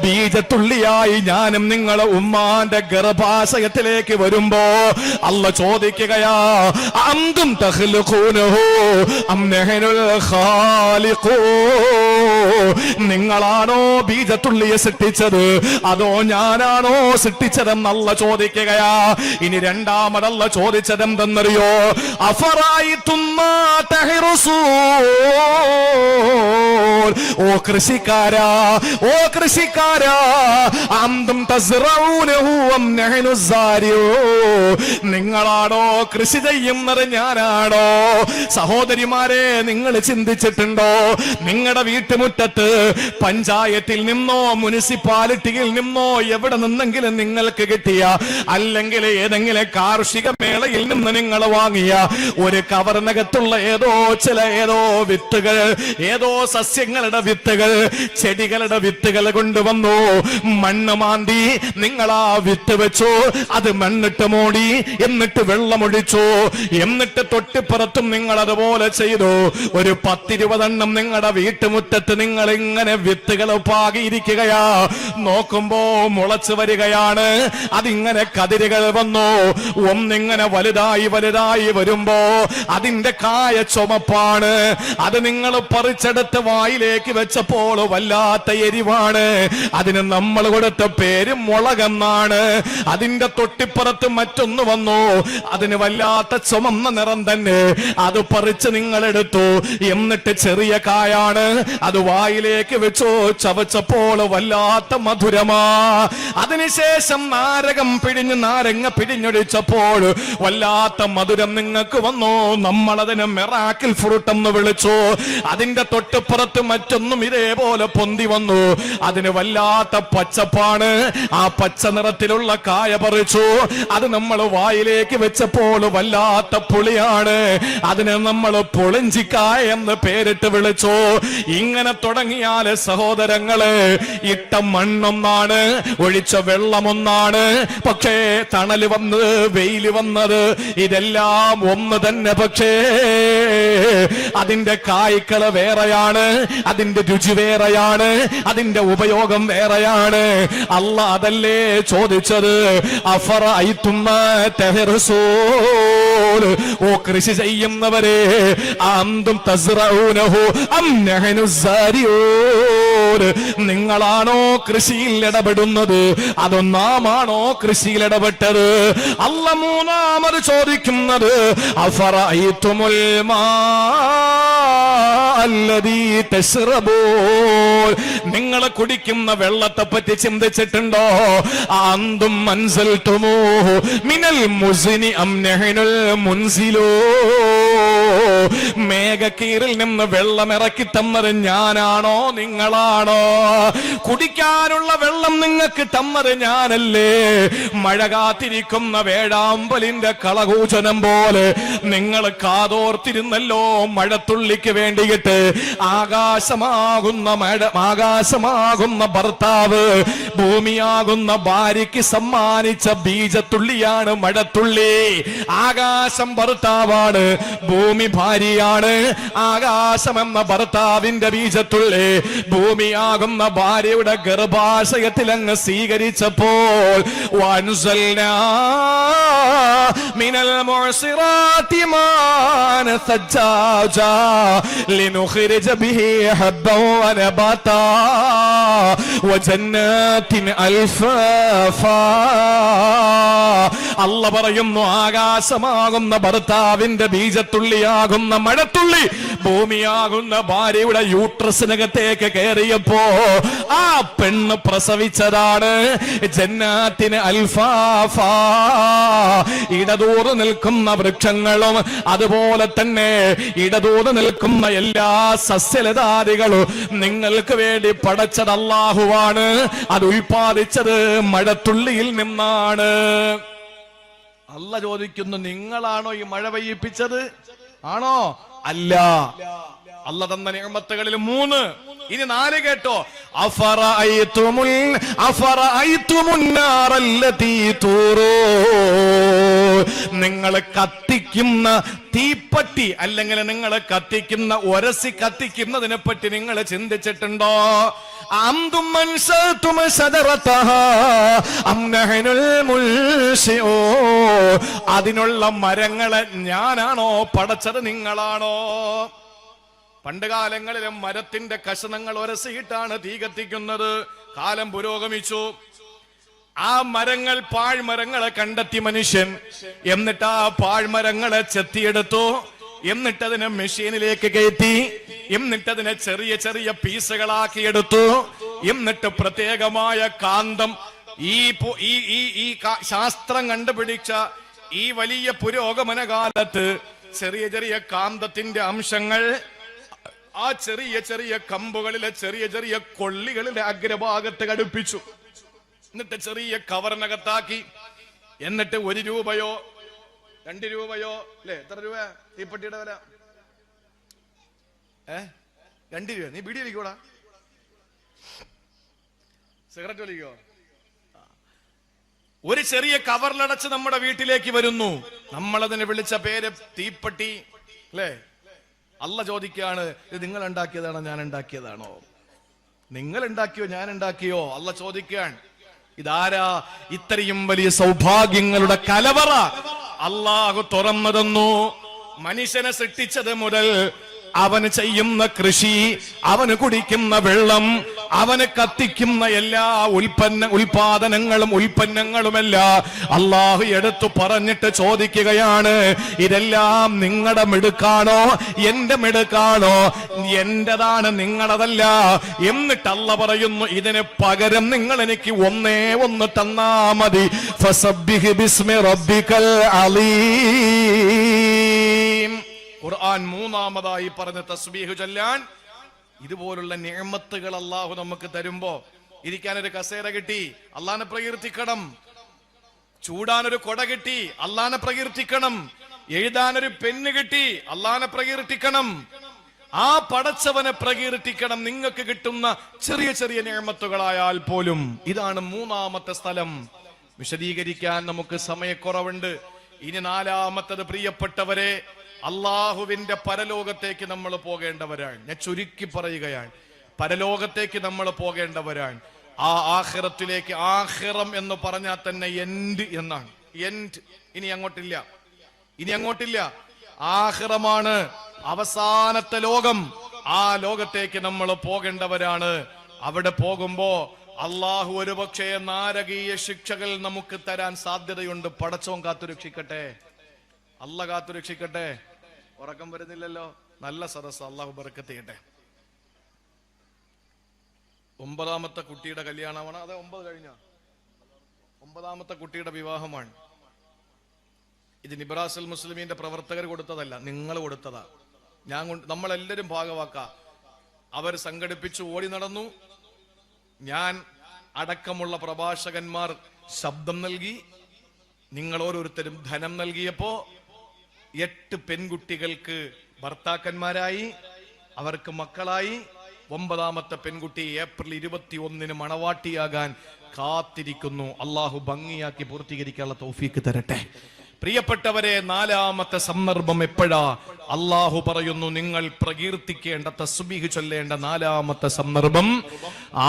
ബീജത്തുള്ളിയായി ഞാനും നിങ്ങളെ ഉമ്മാന്റെ ഗർഭാശയത്തിലേക്ക് വരുമ്പോ അല്ല ചോദിക്കുകയാ, അന്തും തഖ്ലുഖൂനഹു അം നഹ്നുൽ ഖാലിഖൂ, നിങ്ങളാണോ ബീജത്തുള്ളിയെ സൃഷ്ടിച്ചത്, അതോ ഞാനാണോ സൃഷ്ടിച്ചതെന്നല്ല ചോദിക്കുകയാ. ഇനി രണ്ടാമതല്ല ചോദിച്ചത് എന്തെന്നറിയോ? അഫറഅയ്തും മാ തഹ്റുസൂൻ, ഓ കൃഷിക്കാരാ, ഓ കൃഷിക്കാരാ, അന്തും തസ്റഊനഹു അം നഹ്നു സാരിഊ, നിങ്ങളാണോ കൃഷി ചെയ്യുന്നത്, ഞാനാണോ? സഹോദരിമാരെ, നിങ്ങൾ ചിന്തിച്ചിട്ടുണ്ടോ? നിങ്ങളുടെ വീട്ടുമുറ്റത്ത് പഞ്ചായത്തിൽ നിന്നോ മുനിസിപ്പാലിറ്റിയിൽ നിന്നോ എവിടെ നിന്നെങ്കിലും നിങ്ങൾക്ക് കിട്ടിയ, അല്ലെങ്കിൽ ഏതെങ്കിലും കാർഷിക മേളയിൽ നിന്ന് നിങ്ങൾ വാങ്ങിയ ഒരു കവറിനകത്തുള്ള ഏതോ വിത്തുകൾ, ഏതോ സസ്യങ്ങളുടെ വിത്തുകൾ, ചെടികളുടെ വിത്തുകൾ കൊണ്ടുവന്നു മണ്ണ് മാന്തി നിങ്ങൾ ആ വിത്ത് വെച്ചു, അത് മണ്ണിട്ട് മൂടി, എന്നിട്ട് വെള്ളമൊഴിച്ചു, എന്നിട്ട് തൊട്ടിപ്പുറത്തും നിങ്ങൾ അതുപോലെ ചെയ്തു. ഒരു 10-20 നിങ്ങളുടെ വീട്ടുമുറ്റത്ത് നിങ്ങൾ ഇങ്ങനെ വിത്തുകൾ പാകിയിരിക്കുകയാ. നോക്കുമ്പോ മുളച്ചു വരികയാണ്, അതിങ്ങനെ കതിരുകൾ വന്നു. ഒന്നിങ്ങനെ വലുതായി വരുമ്പോ അതിന്റെ കായ ചുമപ്പാണ്. അത് നിങ്ങൾ പറിച്ചെടുത്ത് വായിലേക്ക് വെച്ചപ്പോൾ വല്ലാത്ത എരിവാണ്. അതിന് നമ്മൾ കൊടുത്ത പേര് മുളകെന്നാണ്. അതിന്റെ തൊട്ടിപ്പുറത്ത് മറ്റൊന്ന് വന്നു, അതിന് വല്ലാത്ത ചുമന്ന നിറം തന്നെ. അത് പറിച്ച് നിങ്ങൾ എടുത്തു, എന്നിട്ട് ചെറിയ കായാണ്, അത് വായിലേക്ക് വെച്ചോ, ചവച്ചപ്പോൾ വല്ലാത്ത മധുരമാ. അതിനുശേഷം നാരങ്ങ പിഴിഞ്ഞൊഴിച്ചപ്പോൾ വല്ലാത്ത മധുരം നിങ്ങൾക്ക് വന്നു. നമ്മളതിന് മിറാക്കിൾ ഫ്രൂട്ട് എന്ന് വിളിച്ചു. അതിന്റെ തൊട്ടുപുറത്ത് മറ്റൊന്നും ഇതേപോലെ പൊന്തി വന്നു, അതിന് വല്ലാത്ത പച്ചപ്പാണ്. ആ പച്ച നിറത്തിലുള്ള കായ പറിച്ചു, അത് നമ്മൾ വായിലേക്ക് വെച്ചപ്പോൾ വല്ലാത്ത പുളിയാണ്. അതിന് നമ്മൾ പുളിഞ്ചിക്കായ എന്ന് പേരിട്ട് വിളിച്ചു. ഇങ്ങനെ തുടങ്ങിയാല് സഹോദരങ്ങള്, ഇട്ട മണ്ണൊന്നാണ്, ഒഴിച്ച വെള്ളമൊന്നാണ്, പക്ഷേ തണല് വന്നത്, വെയില് വന്നത് ഇതെല്ലാം ഒന്ന് തന്നെ. പക്ഷേ അതിന്റെ കായ്ക്കള് വേറെയാണ്, അതിന്റെ രുചി വേറെയാണ്, അതിന്റെ ഉപയോഗം വേറെയാണ്. അല്ലാഹ് അതല്ലേ ചോദിച്ചത്, അഫറഅയ്തും മാ തഹ്റുസൂൻ, ഓ കൃഷി ചെയ്യുന്നവരെ, അന്തും തസ്റഊനഹു അം നഹ്നു സാരിഊൻ, നിങ്ങളാണോ കൃഷിയിൽ ഇടപെടുന്നത്, അതോ നാമാണോ കൃഷിയിൽ ഇടപെട്ടത്? അല്ല മൂന്നാമത് ചോദിക്കുന്നത്, അഫറഅയ്തുമുൽ മാ അല്ലദീ തശ്റബൂൻ, നിങ്ങൾ കുടിക്കുന്ന വെള്ളത്തെ പറ്റി ചിന്തിച്ചിട്ടുണ്ടോ? അന്തും അൻസൽതുമൂഹു മിനൽ മുസ്നി അം നഹ്നുൽ മുൻസിലൂ, മേഘക്കീറിൽ നിന്ന് വെള്ളം ഇറക്കി തന്നത് ഞാനാണോ നിങ്ങളാണോ? കുടിക്കാനുള്ള വെള്ളം നിങ്ങൾക്ക് തന്നത് ഞാനല്ലേ? മഴ കാത്തിരിക്കുന്ന വേഴാമ്പലിന്റെ കളകൂചനം പോലെ നിങ്ങൾ കാതോർത്തിരുന്നല്ലോ മഴത്തുള്ളിക്ക് വേണ്ടിയിട്ട്. ആകാശമാകുന്ന ഭർത്താവ് ഭൂമിയാകുന്ന ഭാര്യയ്ക്ക് സമ്മാനിച്ച ബീജത്തുള്ളിയാണ് മഴത്തുള്ളി. ആകാശം ഭർത്താവാണ്, ഭൂമി ഭാര്യയാണ്. ആകാശം എന്ന ഭർത്താവിന്റെ ബീജത്തുള്ളി ഭൂമിയാകുന്ന ഭാര്യയുടെ ഗർഭാശയത്തിൽ അങ്ങ് സ്വീകരിച്ചപ്പോൾ, വൻസൽനാ മിനൽ മുഅ്സിറാതി മാൻ സജ്ജാജാ ലിനുഖ്രിജ ബിഹി ഹബ്ബൻ വനബാതാ വജന്നാത്തിൻ അൽഫാഫാ. അല്ലാഹ് പറയുന്നു, ആകാശമാകുന്ന ഭർത്താവിന്റെ ബീജത്തുള്ളിയാകുന്ന മഴത്തുള്ളി ഭൂമിയാകുന്ന ഭാര്യയുടെ യൂട്രസിനകത്തേക്ക് കയറിയപ്പോ ആ പെണ്ണ് പ്രസവിച്ചതാണ് ജന്നാത്തിന് അൽഫാഫ. ഇടതൂർന്ന് നിൽക്കുന്ന വൃക്ഷങ്ങളും അതുപോലെ തന്നെ ഇടതൂർന്ന് നിൽക്കുന്ന എല്ലാ സസ്യലതാദികളും നിങ്ങൾക്ക് വേണ്ടി പടച്ചത് അല്ലാഹുവാണ്. അത് ഉൽപ്പാദിച്ചത് മഴത്തുള്ളിയിൽ നിന്നാണ്. അല്ല ചോദിക്കുന്നു, നിങ്ങളാണോ ഈ മഴ പെയ്യിപ്പിച്ചത്? ആണോ? അല്ല. അല്ല തന്ന നിഅമത്തുകളിൽ 3, ഇനി 4 കേട്ടോ. നിങ്ങൾ കത്തിക്കുന്ന തീപ്പട്ടി അല്ലെങ്കിൽ നിങ്ങൾ കത്തിക്കുന്ന ഉരസി കത്തിക്കുന്നതിനെ പറ്റി നിങ്ങൾ ചിന്തിച്ചിട്ടുണ്ടോ? അതിനുള്ള മരങ്ങളെ ഞാനാണോ പടച്ചത്, നിങ്ങളാണോ? പണ്ട് കാലങ്ങളിലും മരത്തിന്റെ കഷണങ്ങൾ ഉരസിയിട്ടാണ് തീ കത്തിക്കുന്നത്. കാലം പുരോഗമിച്ചു. ആ മരങ്ങൾ, പാഴ്മരങ്ങളെ കണ്ടെത്തി മനുഷ്യൻ. എന്നിട്ട് ആ പാഴ്മരങ്ങളെ ചെത്തിയെടുത്തു. എന്നിട്ടതിനെ മെഷീനിലേക്ക് കയറ്റി. എന്നിട്ടതിനെ ചെറിയ ചെറിയ പീസുകളാക്കിയെടുത്തു. എന്നിട്ട് പ്രത്യേകമായ കാന്തം, ഈ ശാസ്ത്രം കണ്ടുപിടിച്ച ഈ വലിയ പുരോഗമന കാലത്ത് ചെറിയ ചെറിയ കാന്തത്തിന്റെ അംശങ്ങൾ ആ ചെറിയ ചെറിയ കമ്പുകളിലെ ചെറിയ ചെറിയ കൊള്ളികളിലെ അഗ്രഭാഗത്ത് ഘടിപ്പിച്ചു. എന്നിട്ട് ചെറിയ കവറിനകത്താക്കി. എന്നിട്ട് 1 രൂപയോ 2 രൂപയോ അല്ലെ, എത്ര രൂപ തീപ്പെട്ടിയുടെ വില? 2 രൂപ. നീ ബീഡി വലിക്കോടാ, സിഗരറ്റ് വലിക്കോ? ഒരു ചെറിയ കവറിലടച്ച് നമ്മുടെ വീട്ടിലേക്ക് വരുന്നു. നമ്മളതിനെ വിളിച്ച പേര് തീപ്പെട്ടി അല്ലേ? അല്ല ചോദിക്കാണ്, ഇത് നിങ്ങൾ ഉണ്ടാക്കിയതാണോ ഞാൻ ഉണ്ടാക്കിയതാണോ? നിങ്ങൾ ഉണ്ടാക്കിയോ ഞാൻ ഉണ്ടാക്കിയോ? അല്ല ചോദിക്കാൻ. ഇതാരാ? ഇത്രയും വലിയ സൗഭാഗ്യങ്ങളുടെ കലവറ അല്ലാഹു തുറന്നു തന്നു. മനുഷ്യനെ സൃഷ്ടിച്ചത് മുതൽ അവന് ചെയ്യുന്ന കൃഷി, അവന് കുടിക്കുന്ന വെള്ളം, അവന് കത്തിക്കുന്ന എല്ലാ ഉൽപ്പന്നങ്ങളുമെല്ലാം അല്ലാഹു എടുത്തു പറഞ്ഞിട്ട് ചോദിക്കുകയാണ്, ഇതെല്ലാം നിങ്ങളുടെ മിടുക്കാണോ എന്റെ മിടുക്കാണോ? എന്റേതാണ്, നിങ്ങളതല്ല. എന്നിട്ട് അല്ലാഹു പറയുന്നു, ഇതിന് പകരം നിങ്ങൾ എനിക്ക് ഒന്ന് തന്നാ മതി. ഫസബ്ബിഹ് ബിസ്മി റബ്ബിക്കൽ അലീം. ഖുർആൻ 3-മതായി പറഞ്ഞ തസ്ബീഹ് ചൊല്ലാൻ. ഇതുപോലുള്ള നിഅമത്തുകൾ അല്ലാഹു നമുക്ക് തരുമ്പോ ഇരിക്കാനൊരു കസേര കിട്ടി, അല്ലാഹനെ പ്രകീർത്തിക്കണം. ചൂടാനൊരു കൊട കിട്ടി, അല്ലാഹനെ പ്രകീർത്തിക്കണം. എഴുതാനൊരു പെണ്ണ് കിട്ടി, അല്ലാഹനെ പ്രകീർത്തിക്കണം. ആ പടച്ചവനെ പ്രകീർത്തിക്കണം. നിങ്ങൾക്ക് കിട്ടുന്ന ചെറിയ ചെറിയ നിഅമത്തുകളായാൽ പോലും. ഇതാണ് 3-മത്തെ സ്ഥലം. വിശദീകരിക്കാൻ നമുക്ക് സമയക്കുറവുണ്ട്. ഇനി 4-മത്തത്, പ്രിയപ്പെട്ടവരെ, അള്ളാഹുവിന്റെ പരലോകത്തേക്ക് നമ്മൾ പോകേണ്ടവരാണ്. ഞാൻ ചുരുക്കി പറയുകയാണ്, പരലോകത്തേക്ക് നമ്മൾ പോകേണ്ടവരാണ്. ആ ആഖിറത്തിലേക്ക്. ആഖിറം എന്ന് പറഞ്ഞാൽ തന്നെ എൻഡ് എന്നാണ്. എൻഡ്. ഇനി അങ്ങോട്ടില്ല. ആഖിറമാണ് അവസാനത്തെ ലോകം. ആ ലോകത്തേക്ക് നമ്മൾ പോകേണ്ടവരാണ്. അവിടെ പോകുമ്പോ അള്ളാഹു ഒരുപക്ഷെ നാരകീയ ശിക്ഷകൾ നമുക്ക് തരാൻ സാധ്യതയുണ്ട്. പടച്ചോൻ കാത്തുരക്ഷിക്കട്ടെ, അല്ല കാത്തുരക്ഷിക്കട്ടെ. ഉറക്കം വരുന്നില്ലല്ലോ. നല്ല സദസ്സ്, അള്ളാഹു ബർക്കത്ത് ചെയ്യട്ടെ. 9-മത്തെ കുട്ടിയുടെ കല്യാണമാണ്. അതെ, 9 കഴിഞ്ഞ 9-മത്തെ കുട്ടിയുടെ വിവാഹമാണ്. ഇത് നിബ്രാസുൽ മുസ്ലിമീന്റെ പ്രവർത്തകർ കൊടുത്തതല്ല, നിങ്ങൾ കൊടുത്തതാ. നമ്മളെല്ലാരും ഭാഗവാക്ക. അവർ സംഘടിപ്പിച്ചു, ഓടി നടന്നു. ഞാൻ അടക്കമുള്ള പ്രഭാഷകന്മാർ ശബ്ദം നൽകി. നിങ്ങൾ ഓരോരുത്തരും ധനം നൽകിയപ്പോ 8 പെൺകുട്ടികൾക്ക് ഭർത്താക്കന്മാരായി, അവർക്ക് മക്കളായി. 9-മത്തെ പെൺകുട്ടി ഏപ്രിൽ 21-ന് മണവാട്ടിയാകാൻ കാത്തിരിക്കുന്നു. അള്ളാഹു ഭംഗിയാക്കി പൂർത്തീകരിക്കാനുള്ള തൗഫീക്ക് തരട്ടെ. പ്രിയപ്പെട്ടവരെ, 4-മത്തെ സന്ദർഭം എപ്പോഴാ? അള്ളാഹു പറയുന്നു, നിങ്ങൾ പ്രകീർത്തിക്കേണ്ട, തസ്ബീഹ് ചൊല്ലേണ്ട 4-മത്തെ സന്ദർഭം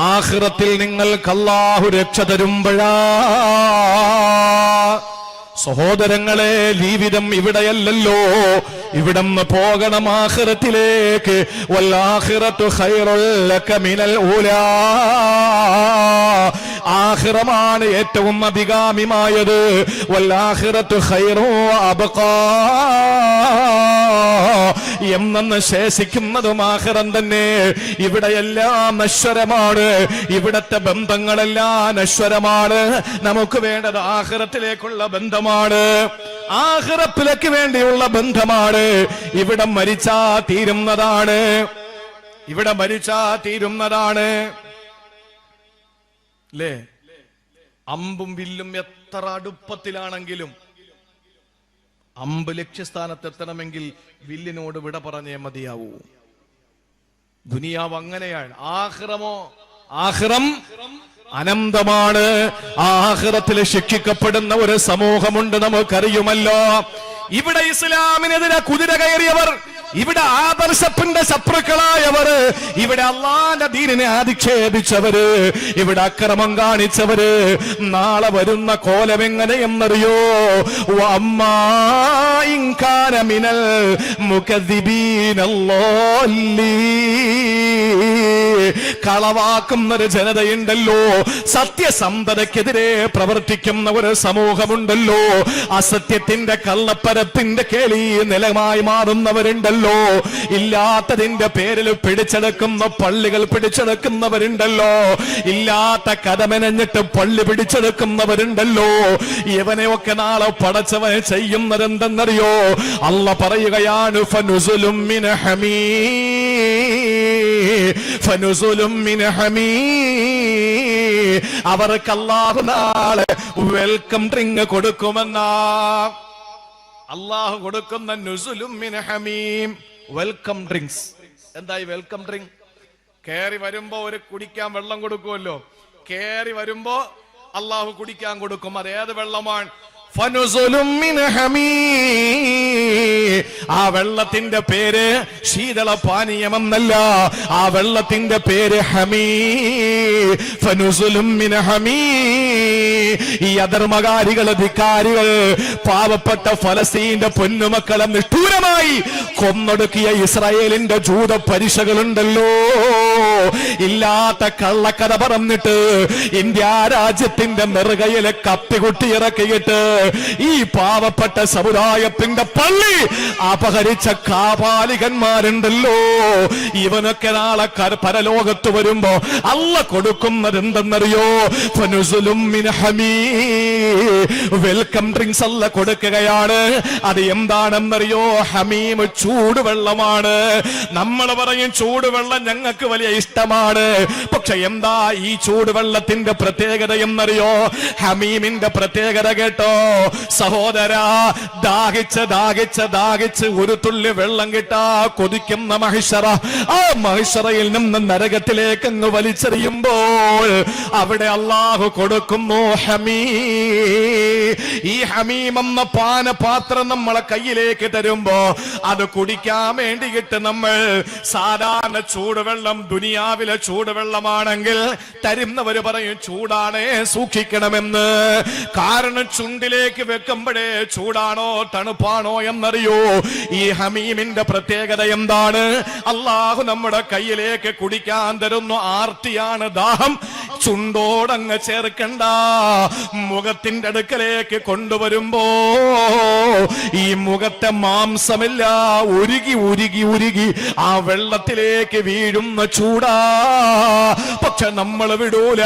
ആഖിറത്തിൽ നിങ്ങൾക്ക് അള്ളാഹു രക്ഷ തരുമ്പോഴാ. സഹോദരങ്ങളെ, ജീവിതം ഇവിടെയല്ലല്ലോ. ഇവിടം പോകണം ആഖിറത്തിലേക്ക്. വൽ ആഖിറത്തു ഖൈറുൽ ലക മിനൽ ഊലാ. ആഖിറമാണ് ഏറ്റവും അഭികാമ്യമായത്. വല്ലാഖിറത്തു ഖൈറു വഅബ്ഖാ, എന്നെന്ന് ശേഷിക്കുന്നതും ആഖിറം തന്നെ. ഇവിടെയെല്ലാം നശ്വരമാണ്, ഇവിടത്തെ ബന്ധങ്ങളെല്ലാം നശ്വരമാണ്. നമുക്ക് വേണ്ടത് ആഖിറത്തിലേക്കുള്ള ബന്ധമാണ്, ആഖിറത്തിലേക്ക് വേണ്ടിയുള്ള ബന്ധമാണ്. ഇവിടെ മരിച്ചാ തീരുന്നതാണ്, ഇവിടെ മരിച്ചാ തീരുന്നതാണ്. അല്ലേ? അമ്പും വില്ലും എത്ര അടുപ്പത്തിലാണെങ്കിലും അമ്പ് ലക്ഷ്യസ്ഥാനത്തെത്തണമെങ്കിൽ വില്ലിനോട് വിട പറഞ്ഞേ മതിയാവൂ. ദുനിയാവ് അങ്ങനെയാണ്. ആഖിറമോ? ആഖിറം അനന്തമാണ്. ആഖിറത്തിൽ ശിക്ഷിക്കപ്പെടുന്ന ഒരു സമൂഹമുണ്ട്, നമുക്കറിയുമല്ലോ. ഇവിടെ ഇസ്ലാമിനെതിരെ കുതിര കയറിയവർ, ഇവിടെ ആദർശത്തിന്റെ ശത്രുക്കളായവർ, ഇവിടെ അള്ളാന്റെ ദീനിനെ അധിക്ഷേപിച്ചവര്, ഇവിടെ അക്രമം കാണിച്ചവര് നാളെ വരുന്ന കോലം എങ്ങനെയെന്നറിയോ? വഅമ്മാ ഇൻ കാന മിനൽ മുകദ്ദിബീനല്ലാലി, കളവാക്കുന്നൊരു ജനതയുണ്ടല്ലോ, സത്യസന്ധതയ്ക്കെതിരെ പ്രവർത്തിക്കുന്ന ഒരു സമൂഹമുണ്ടല്ലോ, അസത്യത്തിന്റെ കള്ളപ്പരപ്പിന്റെ കേളി നിലമായി മാറുന്നവരുണ്ടല്ലോ, ഇല്ലാത്തതിന്റെ പേരിൽ പിടിച്ചെടുക്കുന്ന പള്ളികൾ പിടിച്ചെടുക്കുന്നവരുണ്ടല്ലോ, ഇല്ലാത്ത കഥമെനഞ്ഞിട്ട് പള്ളി പിടിച്ചെടുക്കുന്നവരുണ്ടല്ലോ. ഇവനെയൊക്കെ നാളെ പടച്ചവൻ ചെയ്യുന്നതെന്തെന്നറിയോ? അല്ല പറയുകയാണ്, ഫനുസുലും മിൻ ഫനുസുലും മിൻ ഹമീം, അവർക്ക് അല്ലാഹു നാളെ വെൽക്കം ഡ്രിങ്ക് കൊടുക്കുമെന്നാ. അല്ലാഹു കൊടുക്കുന്ന നുസുലും മിൻ ഹമീം, വെൽക്കം ഡ്രിങ്ക്സ്. എന്തായി വെൽക്കം ഡ്രിങ്ക്? കേറി വരുമ്പോ ഒരു കുടിക്കാൻ വെള്ളം കൊടുക്കുമല്ലോ, കേറി വരുമ്പോ അല്ലാഹു കുടിക്കാൻ കൊടുക്കും. അതേത് വെള്ളമാണ്? ഫനുസുലും മിൻ ഹമീം. ആ വെള്ളത്തിന്റെ പേര് ശീതളപാനീയമെന്നല്ല, ആ വെള്ളത്തിന്റെ പേര് ഹമീം. ഫനുസുലും മിൻ ഹമീം. ഈ അധർമ്മകാരികൾ, ധിക്കാരികൾ, പാവപ്പെട്ട ഫലസ്തീന്റെ പൊന്നുമക്കളെ നിഷ്ഠൂരമായി കൊന്നൊടുക്കിയ ഇസ്രായേലിന്റെ ജൂത പരിശകളുണ്ടല്ലോ, ഇല്ലാത്ത കള്ളക്കഥ പറഞ്ഞിട്ട് ഇന്ത്യ രാജ്യത്തിന്റെ നെറുകയിലെ കപ്പികുട്ടി ഇറക്കിയിട്ട് ഈ പാവപ്പെട്ട സമുദായത്തിന്റെ പള്ളി അപഹരിച്ച കാപാലികന്മാരുണ്ടല്ലോ, ഇവനൊക്കെ നാളെ പരലോകത്ത് വരുമ്പോ അല്ല കൊടുക്കുന്നത് എന്തെന്നറിയോ? ഫനുസുലും മിൻ ഹമീം, വെൽക്കം ഡ്രിങ്ക്സ് അല്ല കൊടുക്കുകയാണ്. അത് എന്താണെന്നറിയോ? ഹമീം, ചൂടുവെള്ളമാണ്. നമ്മൾ പറയും ചൂടുവെള്ളം ഞങ്ങൾക്ക് വലിയ ഇഷ്ടമാണ്, പക്ഷെ എന്താ ഈ ചൂടുവെള്ളത്തിന്റെ പ്രത്യേകത എന്നറിയോ? ഹമീമിന്റെ പ്രത്യേകത കേട്ടോ സഹോദരാ? ദാഹിച്ച് ദാഹിച്ച് ദാഹിച്ച് ഒരു തുള്ളി വെള്ളം കിട്ടാ കൊതിക്കുന്ന മഹിഷറ, ആ മഹിഷറയിൽ നിന്ന് നരകത്തിലേക്ക് അങ്ങ് വലിച്ചെറിയുമ്പോൾ അവിടെ അല്ലാഹു കൊടുക്കുന്നു ഹമീം. ഈ ഹമീം എന്ന പാനപാത്രം നമ്മളെ കയ്യിലേക്ക് തരുമ്പോ അത് കുടിക്കാൻ വേണ്ടിയിട്ട് നമ്മൾ സാധാരണ ചൂടുവെള്ളം, ദുനിയാവിലെ ചൂടുവെള്ളമാണെങ്കിൽ തരുന്നവര് പറയും ചൂടാണേ സൂക്ഷിക്കണമെന്ന്. കാരണം ചുണ്ടിലേക്ക് വെക്കുമ്പോഴേ ചൂടാണോ തണുപ്പാണോ എന്നറിയോ? ഈ ഹമീമിന്റെ പ്രത്യേകത എന്താണ്? അല്ലാഹു നമ്മുടെ കയ്യിലേക്ക് കുടിക്കാൻ തരുന്നു ആർത്തിയാണ്, ദാഹം. ചുണ്ടോടങ്ങ് ചേർക്കണ്ട, മുഖത്തിന്റെ അടുക്കലേക്ക് കൊണ്ടുവരുമ്പോ ഈ മുഖത്തെ മാംസമില്ല, ഉരുകി ഉരുകി ഉരുകി ആ വെള്ളത്തിലേക്ക് വീഴുന്ന ചൂടാ. പക്ഷെ നമ്മൾ വിടൂല,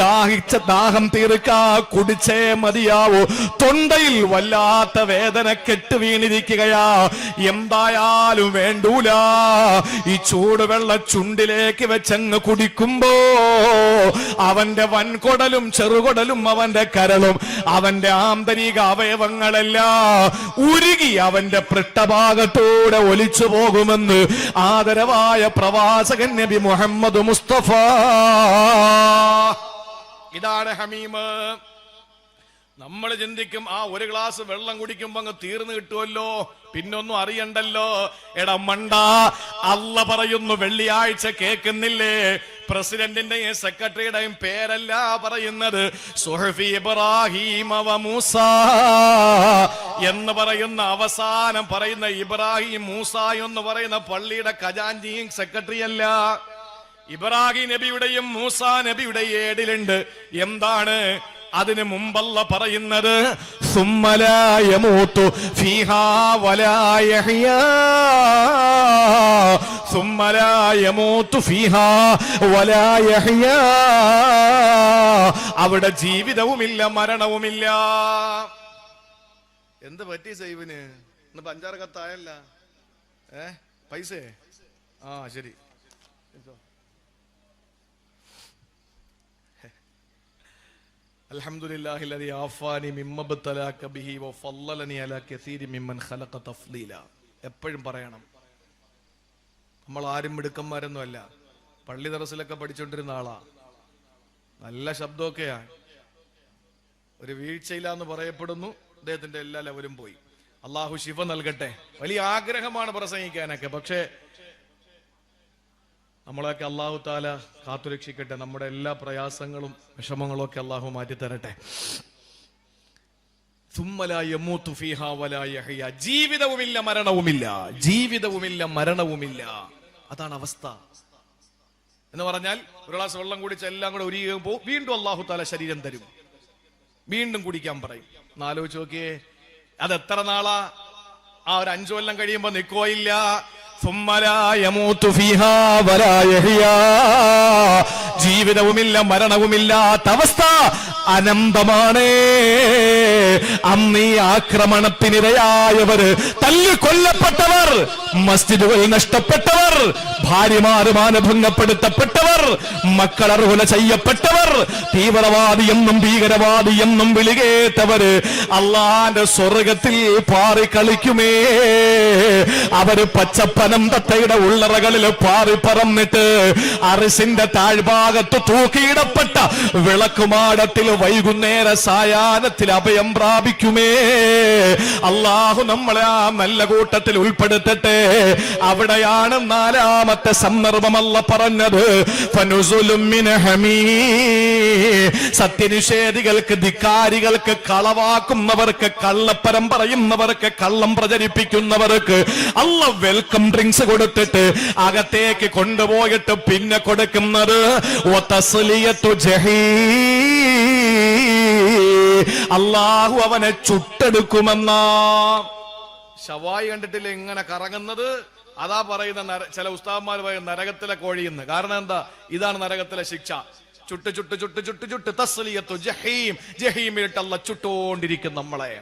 ദാഹിച്ച ദാഹം തീർക്കാ കുടിച്ചേ മതിയാവൂ. തൊണ്ടയിൽ വല്ലാത്ത വേദന കെട്ട് വീണിരിക്കുകയാ, എന്തായാലും വേണ്ടൂല. ഈ ചൂടുവെള്ള ചുണ്ടിലേക്ക് വെച്ചങ്ങ് കുടിക്കുമ്പോ അവന്റെ വൻകൊടലും ചെറുകൊടലും അവന്റെ കരളും അവന്റെ ആന്തരിക അവയവങ്ങളെല്ലാം ഉരുകി അവന്റെ പൃഷ്ഠഭാഗത്തൂടെ ഒലിച്ചു പോകുമെന്ന് ആദരവായ പ്രവാചകൻ നബി മുഹമ്മദ് മുസ്തഫ. ഇതാണ് ഹമീം. നമ്മൾ ചിന്തിക്കും ആ ഒരു ഗ്ലാസ് വെള്ളം കുടിക്കുമ്പോ അങ്ങ് തീർന്നു കിട്ടുമല്ലോ, പിന്നൊന്നും അറിയണ്ടല്ലോ. എടാ മണ്ട, അല്ല പറയുന്നു വെള്ളിയാഴ്ച കേൾക്കുന്നില്ലേ? പ്രസിഡന്റിന്റെയും സെക്രട്ടറിയുടെയും പേരല്ല പറയുന്നത്, സുഹഫി ഇബ്രാഹിം വ മൂസ എന്ന് പറയുന്ന അവസാനം പറയുന്ന ഇബ്രാഹിം മൂസ എന്ന് പറയുന്ന പള്ളിയുടെ ഖജാൻജിയും സെക്രട്ടറി അല്ല. ഇബ്രാഹിം നബിയുടെയും മൂസാ നബിയുടെയും ഏടിലുണ്ട്. എന്താണ് അതിന് മുമ്പല്ല പറയുന്നത്? സുമ്മലാ യമൂതു ഫീഹാ വലാ യഹ്യാ, സുമ്മലാ യമൂതു ഫീഹാ വലാ യഹ്യാ. അവിടെ ജീവിതവുമില്ല മരണവുമില്ല. എന്ത് പറ്റി സൈബിന്? ഇന്ന് 5-6 കത്തായല്ല. പൈസേ? ആ ശരി. അൽഹംദുലില്ലാഹില്ലദീ ആഫാനി മിമ്മ ബതലാക ബിഹി വഫല്ലലനി അലാ കസീരി മിമ്മൻ ഖലഖ തഫ്ളീല. എപ്പോഴും പറയണം, നമ്മൾ ആരും മിടുക്കന്മാരൊന്നുമല്ല. പള്ളി ദറസിലൊക്കെ പഠിച്ചുകൊണ്ടിരുന്ന ആളാ, നല്ല ശബ്ദമൊക്കെയാ. ഒരു വീഴ്ചയില്ലാന്ന് പറയപ്പെടുന്നു. അദ്ദേഹത്തിന്റെ എല്ലാ ലെവലും പോയി. അള്ളാഹു ശിഫ നൽകട്ടെ. വലിയ ആഗ്രഹമാണ് പ്രസംഗിക്കാനൊക്കെ, പക്ഷേ നമ്മളെയൊക്കെ അള്ളാഹു താല കാത്തുരക്ഷിക്കട്ടെ. നമ്മുടെ എല്ലാ പ്രയാസങ്ങളും വിഷമങ്ങളും ഒക്കെ അള്ളാഹു മാറ്റിത്തരട്ടെ. ജീവിതവുമില്ല മരണവുമില്ല, ജീവിതവുമില്ല മരണവുമില്ല. അതാണ് അവസ്ഥ. എന്ന് പറഞ്ഞാൽ ഒരു ഗ്ലാസ് വെള്ളം കുടിച്ച എല്ലാം കൂടെ ഉരുകുമ്പോൾ വീണ്ടും അള്ളാഹു താല ശരീരം തരും, വീണ്ടും കുടിക്കാൻ പറയും. ആലോചിച്ച് നോക്കിയേ, അത് എത്ര നാളാ? ആ ഒരു 5 കൊല്ലം കഴിയുമ്പോ നിൽക്കോയില്ല. ജീവിതവുമില്ല മരണവുമില്ലാത്ത അവസ്ഥ അനന്തമാണ്. അന്ന് ഈ ആക്രമണത്തിനിരയായവർ, തല്ലിക്കൊല്ലപ്പെട്ടവർ, മസ്ജിദുകൾ നഷ്ടപ്പെട്ടവർ, ഭാര്യമാർ മാനഭംഗപ്പെടുത്തപ്പെട്ടവർ, മക്കൾ അർഹുല ചെയ്യപ്പെട്ടവർ, തീവ്രവാദി എന്നും ഭീകരവാദി എന്നും വിളികേറ്റവർ അള്ളാന്റെ സ്വർഗത്തിൽ പാറി കളിക്കുമേ. അവര് പച്ചപ്പനം തത്തയുടെ ഉള്ളറകളിൽ പാറി പറന്നിട്ട് അറിസിന്റെ താഴ്ഭാഗത്ത് തൂക്കിയിടപ്പെട്ട വിളക്കുമാടത്തിൽ വൈകുന്നേര സായാഹ്നത്തിൽ അഭയം പ്രാപിക്കുമേ. അള്ളാഹു നമ്മളെ ആ നല്ല കൂട്ടത്തിൽ ഉൾപ്പെടുത്തട്ടെ. അവിടെയാണ് 4ാമത്തെ സന്ദർഭമല്ല പറഞ്ഞത്, ഫനുസുലും മിൻ ഹമീം. സത്യനിഷേധികൾക്ക്, ധിക്കാരികൾക്ക്, കളവാക്കുന്നവർക്ക്, കള്ളപ്പരം പറയുന്നവർക്ക്, കള്ളം പ്രചരിപ്പിക്കുന്നവർക്ക് അല്ല വെൽക്കം ഡ്രിങ്ക്സ് കൊടുത്തിട്ട് അകത്തേക്ക് കൊണ്ടുപോയിട്ട് പിന്നെ കൊടുക്കുന്നത് അള്ളാഹു അവനെ ചുട്ടെടുക്കുമെന്ന. ശവായി കണ്ടിട്ടില്ല ഇങ്ങനെ കറങ്ങുന്നത്? അതാ പറയുന്ന ചില ഉസ്താദ്മാർ പറയുന്ന നരകത്തിലെ കോഴിയെന്ന്. കാരണം എന്താ? ഇതാണ് നരകത്തിലെ ശിക്ഷ. ചുട്ട് ചുട്ട് ചുട്ട് ചുട്ട് ചുട്ട് തസ്ലിയത്തു ജഹീം. ജഹീമിലിട്ട് അല്ല ചുട്ടോണ്ടിരിക്കും നമ്മളെ.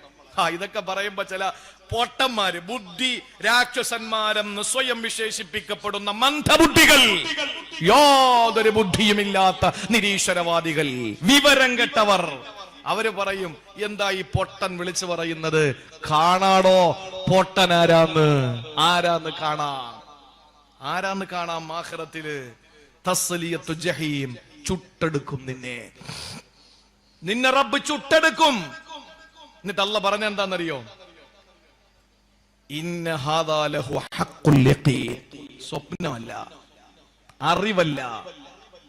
ഇതൊക്കെ പറയുമ്പോ ചില പൊട്ടന്മാര്, ബുദ്ധി രാക്ഷസന്മാരെന്ന് സ്വയം വിശേഷിപ്പിക്കപ്പെടുന്ന മന്ദബുദ്ധികൾ, യാതൊരു ബുദ്ധിയുമില്ലാത്ത നിരീശ്വരവാദികൾ, വിവരം കെട്ടവർ, അവര് പറയും, എന്താ ഈ പൊട്ടൻ വിളിച്ചു പറയുന്നത്? കാണാടോ പൊട്ടൻ ആരാന്ന് കാണാം. ആഖിറത്തില് തസ്ലിയത്തു ജഹീം. ചുട്ടെടുക്കും നിന്നെ റബ്ബ് ചുട്ടെടുക്കും. എന്നിട്ട് അല്ലാഹ് പറഞ്ഞ എന്താണെന്നറിയോ? ഇന്ന ഹാദാ ലഹു ഹഖ്ഖുൽ യഖീൻ. സ്വപ്നമല്ല, അറിവല്ല,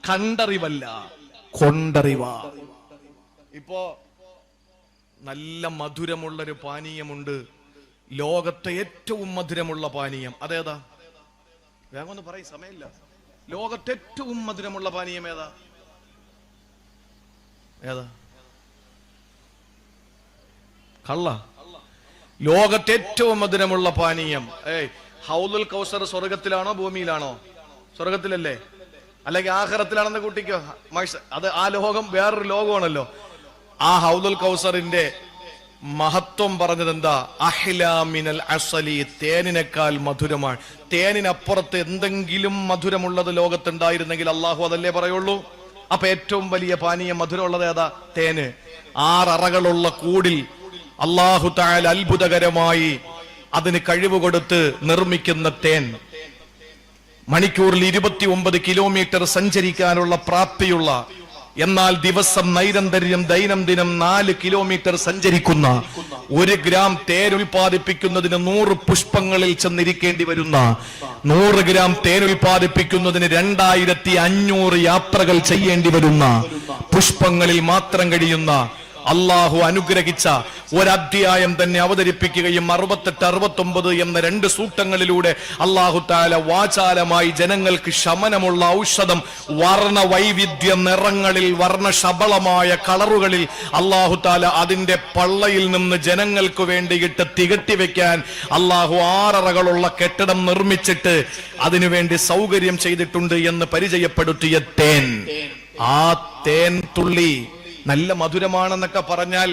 കണ്ടറിവല്ല, കൊണ്ടറിവാ. ഇപ്പോ നല്ല മധുരമുള്ളൊരു പാനീയമുണ്ട്, ലോകത്തെ ഏറ്റവും മധുരമുള്ള പാനീയം. അതേതാ? വേഗം ഒന്ന് പറയും, സമയമില്ല. ലോകത്തെ ഏറ്റവും മധുരമുള്ള പാനീയം ഏതാ? കള്ള. ലോകത്തെ ഏറ്റവും മധുരമുള്ള പാനീയം. ഹൗലുൽ കൗസർ സ്വർഗത്തിലാണോ ഭൂമിയിലാണോ? സ്വർഗത്തിലല്ലേ? അല്ലെങ്കിൽ ആഖിറത്തിലാണെന്ന് കൂട്ടിക്കോ. അത് ആ ലോകം വേറൊരു ലോകമാണല്ലോ. ആ ഹൗലുൽ കൗസറിന്റെ മഹത്വം പറഞ്ഞത് എന്താ? അഹ്ലാ മിനൽ അസലി. തേനിനേക്കാൾ മധുരമാണ്. തേനിനപ്പുറത്ത് എന്തെങ്കിലും മധുരമുള്ളത് ലോകത്തുണ്ടായിരുന്നെങ്കിൽ അള്ളാഹു അതല്ലേ പറയുള്ളൂ. അപ്പൊ ഏറ്റവും വലിയ പാനീയം മധുരമുള്ളത് ഏതാ? തേന്. 6 അറകളുള്ള കൂടിൽ അല്ലാഹു തആല അത്ഭുതകരമായി അതിന് കഴിവ് കൊടുത്ത് നിർമ്മിക്കുന്ന തേൻ. മണിക്കൂറിൽ 29 കിലോമീറ്റർ സഞ്ചരിക്കാനുള്ള പ്രാപ്തിയുള്ള, എന്നാൽ ദിവസം ദൈനംദിനം 4 കിലോമീറ്റർ സഞ്ചരിക്കുന്ന, 1 ഗ്രാം തേൻ ഉൽപ്പാദിപ്പിക്കുന്നതിന് 100 പുഷ്പങ്ങളിൽ ചെന്നിരിക്കേണ്ടി വരുന്ന, 100 ഗ്രാം തേൻ ഉൽപ്പാദിപ്പിക്കുന്നതിന് 2500 യാത്രകൾ ചെയ്യേണ്ടി വരുന്ന, പുഷ്പങ്ങളിൽ മാത്രം കഴിയുന്ന അള്ളാഹു അനുഗ്രഹിച്ച ഒരധ്യായം തന്നെ അവതരിപ്പിക്കുകയും 68, 69 എന്ന 2 സൂക്തങ്ങളിലൂടെ അള്ളാഹു താല വാചാലമായി ജനങ്ങൾക്ക് ശമനമുള്ള ഔഷധം, വർണ്ണ വൈവിധ്യ നിറങ്ങളിൽ, വർണ്ണശബളമായ കളറുകളിൽ അള്ളാഹു താല അതിന്റെ പള്ളയിൽ നിന്ന് ജനങ്ങൾക്ക് വേണ്ടിയിട്ട് തികട്ടി വെക്കാൻ അള്ളാഹു 6 അറകളുള്ള കെട്ടിടം നിർമ്മിച്ചിട്ട് അതിനുവേണ്ടി സൗകര്യം ചെയ്തിട്ടുണ്ട് എന്ന് പരിചയപ്പെടുത്തിയ തേൻ. ആ തേൻ തുള്ളി നല്ല മധുരമാണെന്നൊക്കെ പറഞ്ഞാൽ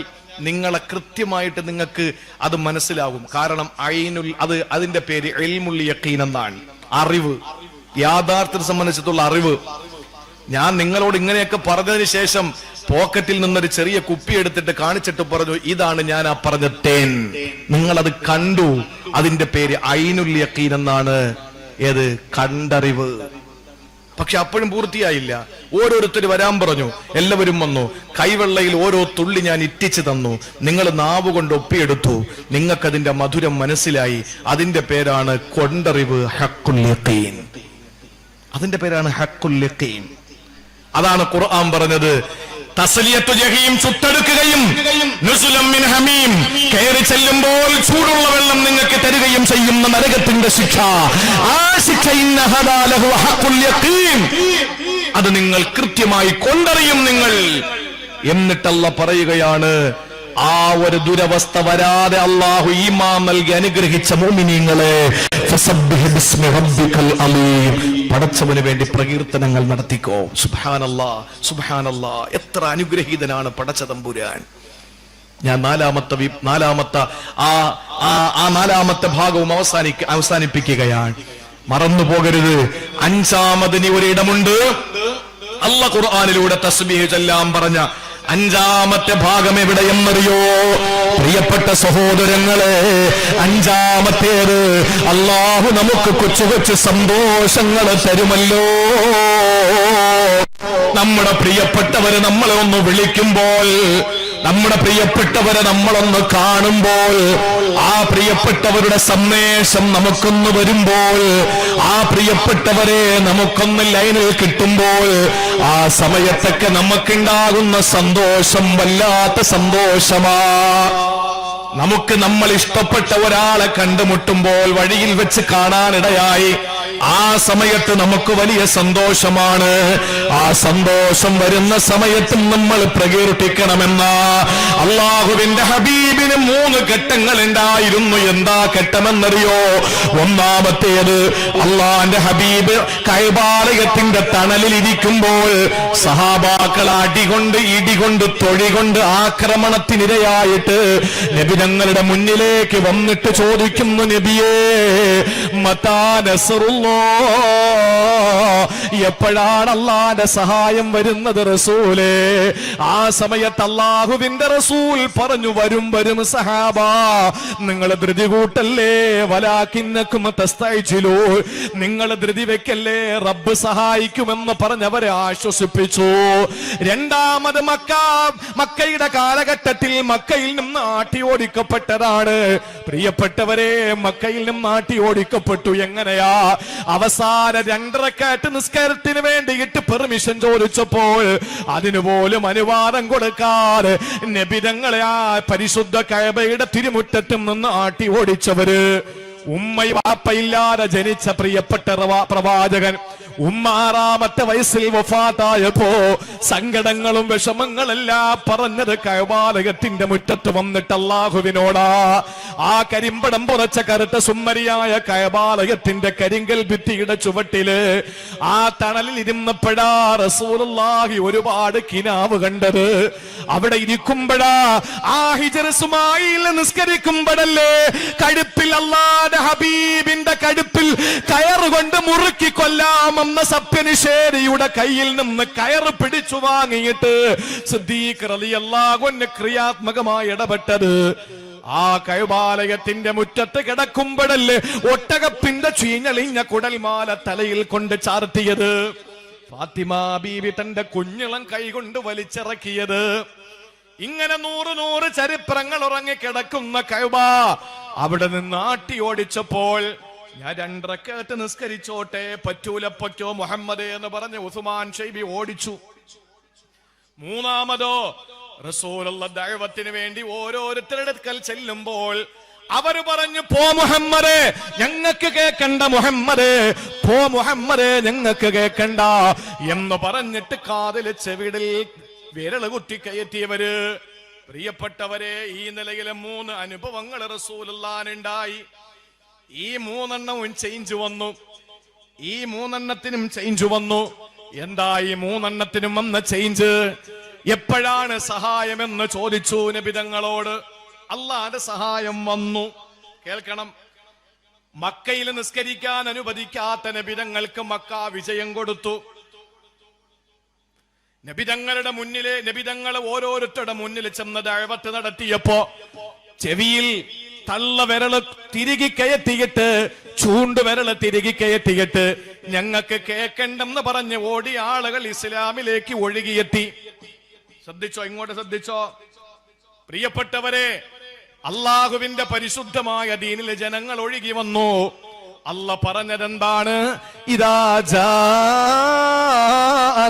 നിങ്ങളെ കൃത്യമായിട്ട് നിങ്ങൾക്ക് അത് മനസ്സിലാകും. കാരണം ഐനുൽ, അതിന്റെ പേര് ഇൽമുൽ യഖീൻ എന്നാണ്. അറിവ്, യാഥാർത്ഥ്യത്തെ സംബന്ധിച്ചിട്ടുള്ള അറിവ്. ഞാൻ നിങ്ങളോട് ഇങ്ങനെയൊക്കെ പറഞ്ഞതിന് ശേഷം പോക്കറ്റിൽ നിന്നൊരു ചെറിയ കുപ്പി എടുത്തിട്ട് കാണിച്ചിട്ട് പറഞ്ഞു, ഇതാണ് ഞാൻ ആ പറഞ്ഞ തേൻ. നിങ്ങളത് കണ്ടു. അതിന്റെ പേര് ഐനുൽ യഖീൻ എന്നാണ്. ഏത്? കണ്ടറിവ്. പക്ഷെ അപ്പോഴും പൂർത്തിയായില്ല. ഓരോരുത്തർ വരാൻ പറഞ്ഞു. എല്ലാവരും വന്നു. കൈവെള്ളയിൽ ഓരോ തുള്ളി ഞാൻ ഇറ്റിച്ചു തന്നു. നിങ്ങൾ നാവ് കൊണ്ട് ഒപ്പിയെടുത്തു. നിങ്ങൾക്കതിന്റെ മധുരം മനസ്സിലായി. അതിന്റെ പേരാണ് കൊണ്ടറിവ്, ഹഖുൽ യഖീൻ. അതിന്റെ പേരാണ് ഹഖുൽ യഖീൻ. അതാണ് ഖുർആൻ പറഞ്ഞത്, തസ്ലിയത്തു ജഹീം, ചുട്ടെടുക്കുകയും നുസുലം മിൻ ഹമീം, കയറി ചെല്ലുമ്പോൾ ചൂടുള്ള വെള്ളം നിങ്ങൾക്ക് തരികയും ചെയ്യുന്ന നരകത്തിന്റെ ശിക്ഷ. ആ ശിക്ഷ ഇന്നഹദാ ലഹു ഹഖുൽ യഖീൻ, അത് നിങ്ങൾ കൃത്യമായി കൊണ്ടറിയും നിങ്ങൾ. എന്നിട്ടല്ല പറയുകയാണ്, ആ ഒരു ദുരവസ്ഥ വരാതെ അള്ളാഹു ഈമാൻ നൽകി അനുഗ്രഹിച്ച മുഅ്മിനീങ്ങളെ, ഫസബ്ബിഹ് ബിസ്മി റബ്ബിക്കൽ അലീം, പടച്ചവന് വേണ്ടി പ്രകീർത്തനങ്ങൾ നടത്തിക്കോ. സുബ്ഹാനല്ലാഹ്, സുബ്ഹാനല്ലാഹ്. എത്ര അനുഗ്രഹീതനാണ് പടച്ച തമ്പുരാൻ. ഞാൻ നാലാമത്തെ ഭാഗവും അവസാനിപ്പിക്കുകയാണ്. മറന്നു പോകരുത്, 5-ാമതിന് ഒരിടമുണ്ട്. അല്ലാഹ് ഖുർആനിലൂടെ തസ്ബീഹ് ചൊല്ലാൻ പറഞ്ഞ 5-ാമത്തെ ഭാഗം എവിടെയെന്നറിയോ? പ്രിയപ്പെട്ട സഹോദരങ്ങളെ, 5-ാമത്തേത് അള്ളാഹു നമുക്ക് കൊച്ചു കൊച്ചു സന്തോഷങ്ങൾ തരുമല്ലോ. നമ്മുടെ പ്രിയപ്പെട്ടവരെ നമ്മളെ ഒന്ന് വിളിക്കുമ്പോൾ, നമ്മുടെ പ്രിയപ്പെട്ടവരെ നമ്മളൊന്ന് കാണുമ്പോൾ, ആ പ്രിയപ്പെട്ടവരുടെ സന്ദേശം നമുക്കൊന്ന് വരുമ്പോൾ, ആ പ്രിയപ്പെട്ടവരെ നമുക്കൊന്ന് ലൈനിൽ കിട്ടുമ്പോൾ, ആ സമയത്തൊക്കെ നമുക്കുണ്ടാകുന്ന സന്തോഷം വല്ലാത്ത സന്തോഷമാ. നമുക്ക് നമ്മൾ ഇഷ്ടപ്പെട്ട ഒരാളെ കണ്ടുമുട്ടുമ്പോൾ, വഴിയിൽ വെച്ച് കാണാനിടയായി, ആ സമയത്ത് നമുക്ക് വലിയ സന്തോഷമാണ്. ആ സന്തോഷം വരുന്ന സമയത്തും നമ്മൾ പ്രകീർത്തിക്കണമെന്ന അള്ളാഹുവിന്റെ ഹബീബിന് 3 ഘട്ടങ്ങൾ ഉണ്ടായിരുന്നു. എന്താ ഘട്ടമെന്നറിയോ? ഒന്നാമത്തേത്, അള്ളാന്റെ ഹബീബ് കഅബാലയത്തിന്റെ തണലിൽ ഇരിക്കുമ്പോൾ സഹാബാക്കൾ അടികൊണ്ട്, ഇടികൊണ്ട്, തൊഴികൊണ്ട് ആക്രമണത്തിനിരയായിട്ട് നബി തങ്ങളുടെ മുന്നിലേക്ക് വന്നിട്ട് ചോദിക്കുന്നു, നബിയേ മതാ നസ്റുല്ലാഹ്, എപ്പോഴാണ് അള്ളാന്റെ സഹായം വരുന്നത് റസൂലേ? ആ സമയത്ത് അള്ളാഹുവിന്റെ റസൂൽ പറഞ്ഞു, വരും വരും സഹാബാ, നിങ്ങൾ ധൃതി കൂട്ടല്ലേ, വലാകിന്നകും തസ്തഅജിലൂ, നിങ്ങൾ ധൃതി വെക്കല്ലേ, റബ്ബ് സഹായിക്കുമെന്ന് പറഞ്ഞവരെ ആശ്വസിപ്പിച്ചു. രണ്ടാമത് മക്കയുടെ കാലഘട്ടത്തിൽ മക്കയിൽ നിന്ന് ആട്ടി ഓടിക്കപ്പെട്ടതാണ്. പ്രിയപ്പെട്ടവരെ, മക്കയിൽ നിന്ന് ആട്ടി ഓടിക്കപ്പെട്ടു. എങ്ങനെയാ? അവസാന 2 റക്അത്ത് നിസ്കാരത്തിന് വേണ്ടിയിട്ട് പെർമിഷൻ ചോദിച്ചപ്പോൾ അതിനുപോലും അനുവാദം കൊടുക്കാതെ നബി തങ്ങളെ ആ പരിശുദ്ധ കഅബയുടെ തിരുമുറ്റത്തിൽ നിന്ന് ആട്ടി ഓടിച്ചവര്, ഉമ്മയും വാപ്പയില്ലാതെ ജനിച്ച പ്രിയപ്പെട്ട പ്രവാചകൻ ഉമ്മ 6-ാമത്തെ വയസ്സിൽ വഫാത്തായപ്പോ സങ്കടങ്ങളും വിഷമങ്ങളെല്ലാം പറഞ്ഞത് കഅബാലയത്തിന്റെ മുറ്റത്ത് വന്നിട്ട് അല്ലാഹുവിനോടാ. ആ കരിമ്പടം പുറച്ച കറുത്ത സുമ്മരിയായ കഅബാലയത്തിന്റെ കരിങ്കൽ ഭിത്തിയുടെ ചുവട്ടില് ആ തണലിൽ ഇരുന്നപ്പോഴാ റസൂലുള്ളാഹി ഒരുപാട് കിനാവ് കണ്ടത്. അവിടെ ഇരിക്കുമ്പോഴാ ആ ഹിജ്ർ ഇസ്മായിൽ നിസ്കരിക്കുമ്പോഴല്ലേ കഴുപ്പിൽ അല്ലാഹുവിന്റെ ഹബീബിന്റെ കഴുപ്പിൽ കയറുകൊണ്ട് മുറുക്കി കൊല്ലാമെന്ന സത്യനിഷേധിയുടെ കയ്യിൽ നിന്ന് കയറ് പിടിച്ചു വാങ്ങിയിട്ട് സിദ്ദീഖ് റളിയല്ലാഹു അൻഹു ക്രിയാത്മകമായി ഇടപെട്ടത്. ആ കഅബാലയത്തിന്റെ മുറ്റത്ത് കിടക്കുമ്പോഴല്ലേ ഒട്ടകപ്പിന്റെ ചീഞ്ഞളിഞ്ഞ കുടൽമാല തലയിൽ കൊണ്ട് ചാർത്തിയത്. ഫാത്തിമ ബീവി തന്റെ കുഞ്ഞിളം കൈകൊണ്ട് വലിച്ചിറക്കിയത്. ഇങ്ങനെ 100 ചരിത്രങ്ങൾ ഉറങ്ങിക്കിടക്കുന്ന കഅബ അവിടെ നിന്ന് ആട്ടി ഓടിച്ചപ്പോൾ, ഞാൻ 2 റക്അത്ത് നിസ്കരിച്ചോട്ടെ, പറ്റൂല, പറ്റോ മുഹമ്മദ് എന്ന് പറഞ്ഞ് ഉസ്മാൻ ഷൈബി ഓടിച്ചു. 3-മതോ റസൂലുള്ള ദഅവത്തിന് വേണ്ടി ഓരോരുത്തരുടെ അടുക്കൽ ചെല്ലുമ്പോൾ അവര് പറഞ്ഞു, പോ മുഹമ്മദേ, ഞങ്ങൾക്ക് കേക്കണ്ട മുഹമ്മദേ, പോ മുഹമ്മദേ, ഞങ്ങൾക്ക് കേക്കണ്ട എന്ന് പറഞ്ഞിട്ട് കാതില് ചെവിടിൽ വിരല് കുത്തി കയറ്റിയവര്. പ്രിയപ്പെട്ടവരെ, ഈ നിലയിലെ 3 അനുഭവങ്ങൾ റസൂലുള്ളാഹിനുണ്ടായി. ഈ 3 ചേഞ്ച് വന്നു. ഈ 3 ചേഞ്ച് വന്നു. എന്താ ഈ 3 വന്ന ചേഞ്ച്? എപ്പോഴാണ് സഹായമെന്ന് ചോദിച്ചു നബി തങ്ങളോട്. അള്ളാന്റെ സഹായം വന്നു. കേൾക്കണം, മക്കയിൽ നിസ്കരിക്കാൻ അനുവദിക്കാത്ത നബിതങ്ങൾക്ക് മക്ക വിജയം കൊടുത്തു. നബിതങ്ങളുടെ മുന്നിലെ നബിതങ്ങൾ ഓരോരുത്തരുടെ മുന്നിൽ ചെന്ന് ദഅവത്ത് നടത്തിയപ്പോ ചെവിയിൽ തള്ള വിരല് തിരികെ കയറ്റിയിട്ട്, ചൂണ്ടുവിരല് തിരികെ കയറ്റിയിട്ട് ഞങ്ങൾക്ക് കേൾക്കണ്ടെന്ന് പറഞ്ഞ് ഓടിയ ആളുകൾ ഇസ്ലാമിലേക്ക് ഒഴുകിയെത്തി. ശ്രദ്ധിച്ചോ, ഇങ്ങോട്ട് ശ്രദ്ധിച്ചോ പ്രിയപ്പെട്ടവരെ. അള്ളാഹുവിന്റെ പരിശുദ്ധമായ ദീനിലെ ജനങ്ങൾ ഒഴുകി വന്നു. അല്ല പറഞ്ഞതെന്താണ്? ഇദാ ജാ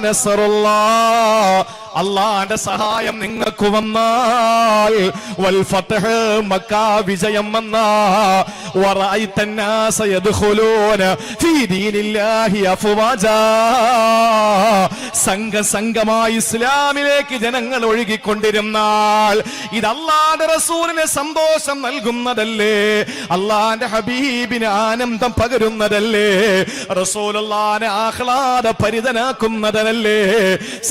നസ്റുല്ലാഹ്, അള്ളാന്റെ സഹായം നിങ്ങൾക്ക് വന്നാൽ, വൽ ഫത്ഹ്, മക്ക വിജയം വന്നാൽ, വറഅയ്തന്നാസ യദ്ഖുലൂന ഫീ ദീനില്ലാഹി അഫ്വാജാ, സംഘമായി ഇസ്ലാമിലേക്ക് ജനങ്ങൾ ഒഴുകിക്കൊണ്ടിരുന്നാൽ ഇത് അള്ളാന്റെ റസൂലിന് സന്തോഷം നൽകുന്നതല്ലേ? അള്ളാന്റെ ഹബീബിന് ആനന്ദം പകരുന്നതല്ലേ? റസൂലുള്ളാഹിനെ ആഹ്ലാദ പരിതനാക്കുന്നതല്ലേ?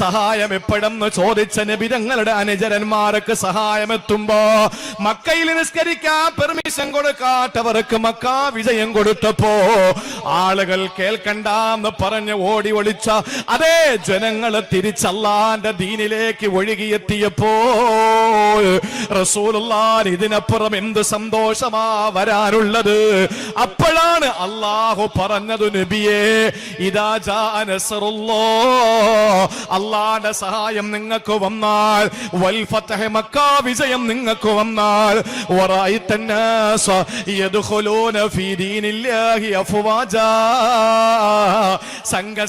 സഹായം എപ്പോഴെന്ന് ചോദിച്ച നബി തങ്ങളുടെ അനുചരന്മാർക്ക് സഹായം എത്തുമ്പോ മക്കയിൽ നിസ്കരിക്കാൻ പെർമിഷൻ കൊടുക്കാത്തവർക്ക് മക്ക വിജയം കൊടുത്തപ്പോ ആളുകൾ കേൾക്കണ്ടെന്ന് പറഞ്ഞ് ഓടി ഒളിച്ച അതേ ജനങ്ങൾ തിരിച്ചല്ലാന്റെ ദീനിലേക്ക് ഒഴുകിയെത്തിയപ്പോ റസൂലുള്ളാഹി ഇതിനപ്പുറം എന്ത് സന്തോഷമാ വരാനുള്ളത്? അപ്പോഴാണ് അല്ലാഹു പറഞ്ഞത്, നബിയേ, ഇദാ ജാ നസ്റുല്ലാഹ്, അല്ലാഹുവിന്റെ സഹായം നിങ്ങൾക്ക് വന്നാൽ, വൽ ഫത്ഹ്, മക്ക വിജയം നിങ്ങൾക്ക് വന്നാൽ, വറഅയ്തന്നാസ യദ്ഖുലൂന ഫീ ദീനില്ലാഹി അഫ്വാജാ,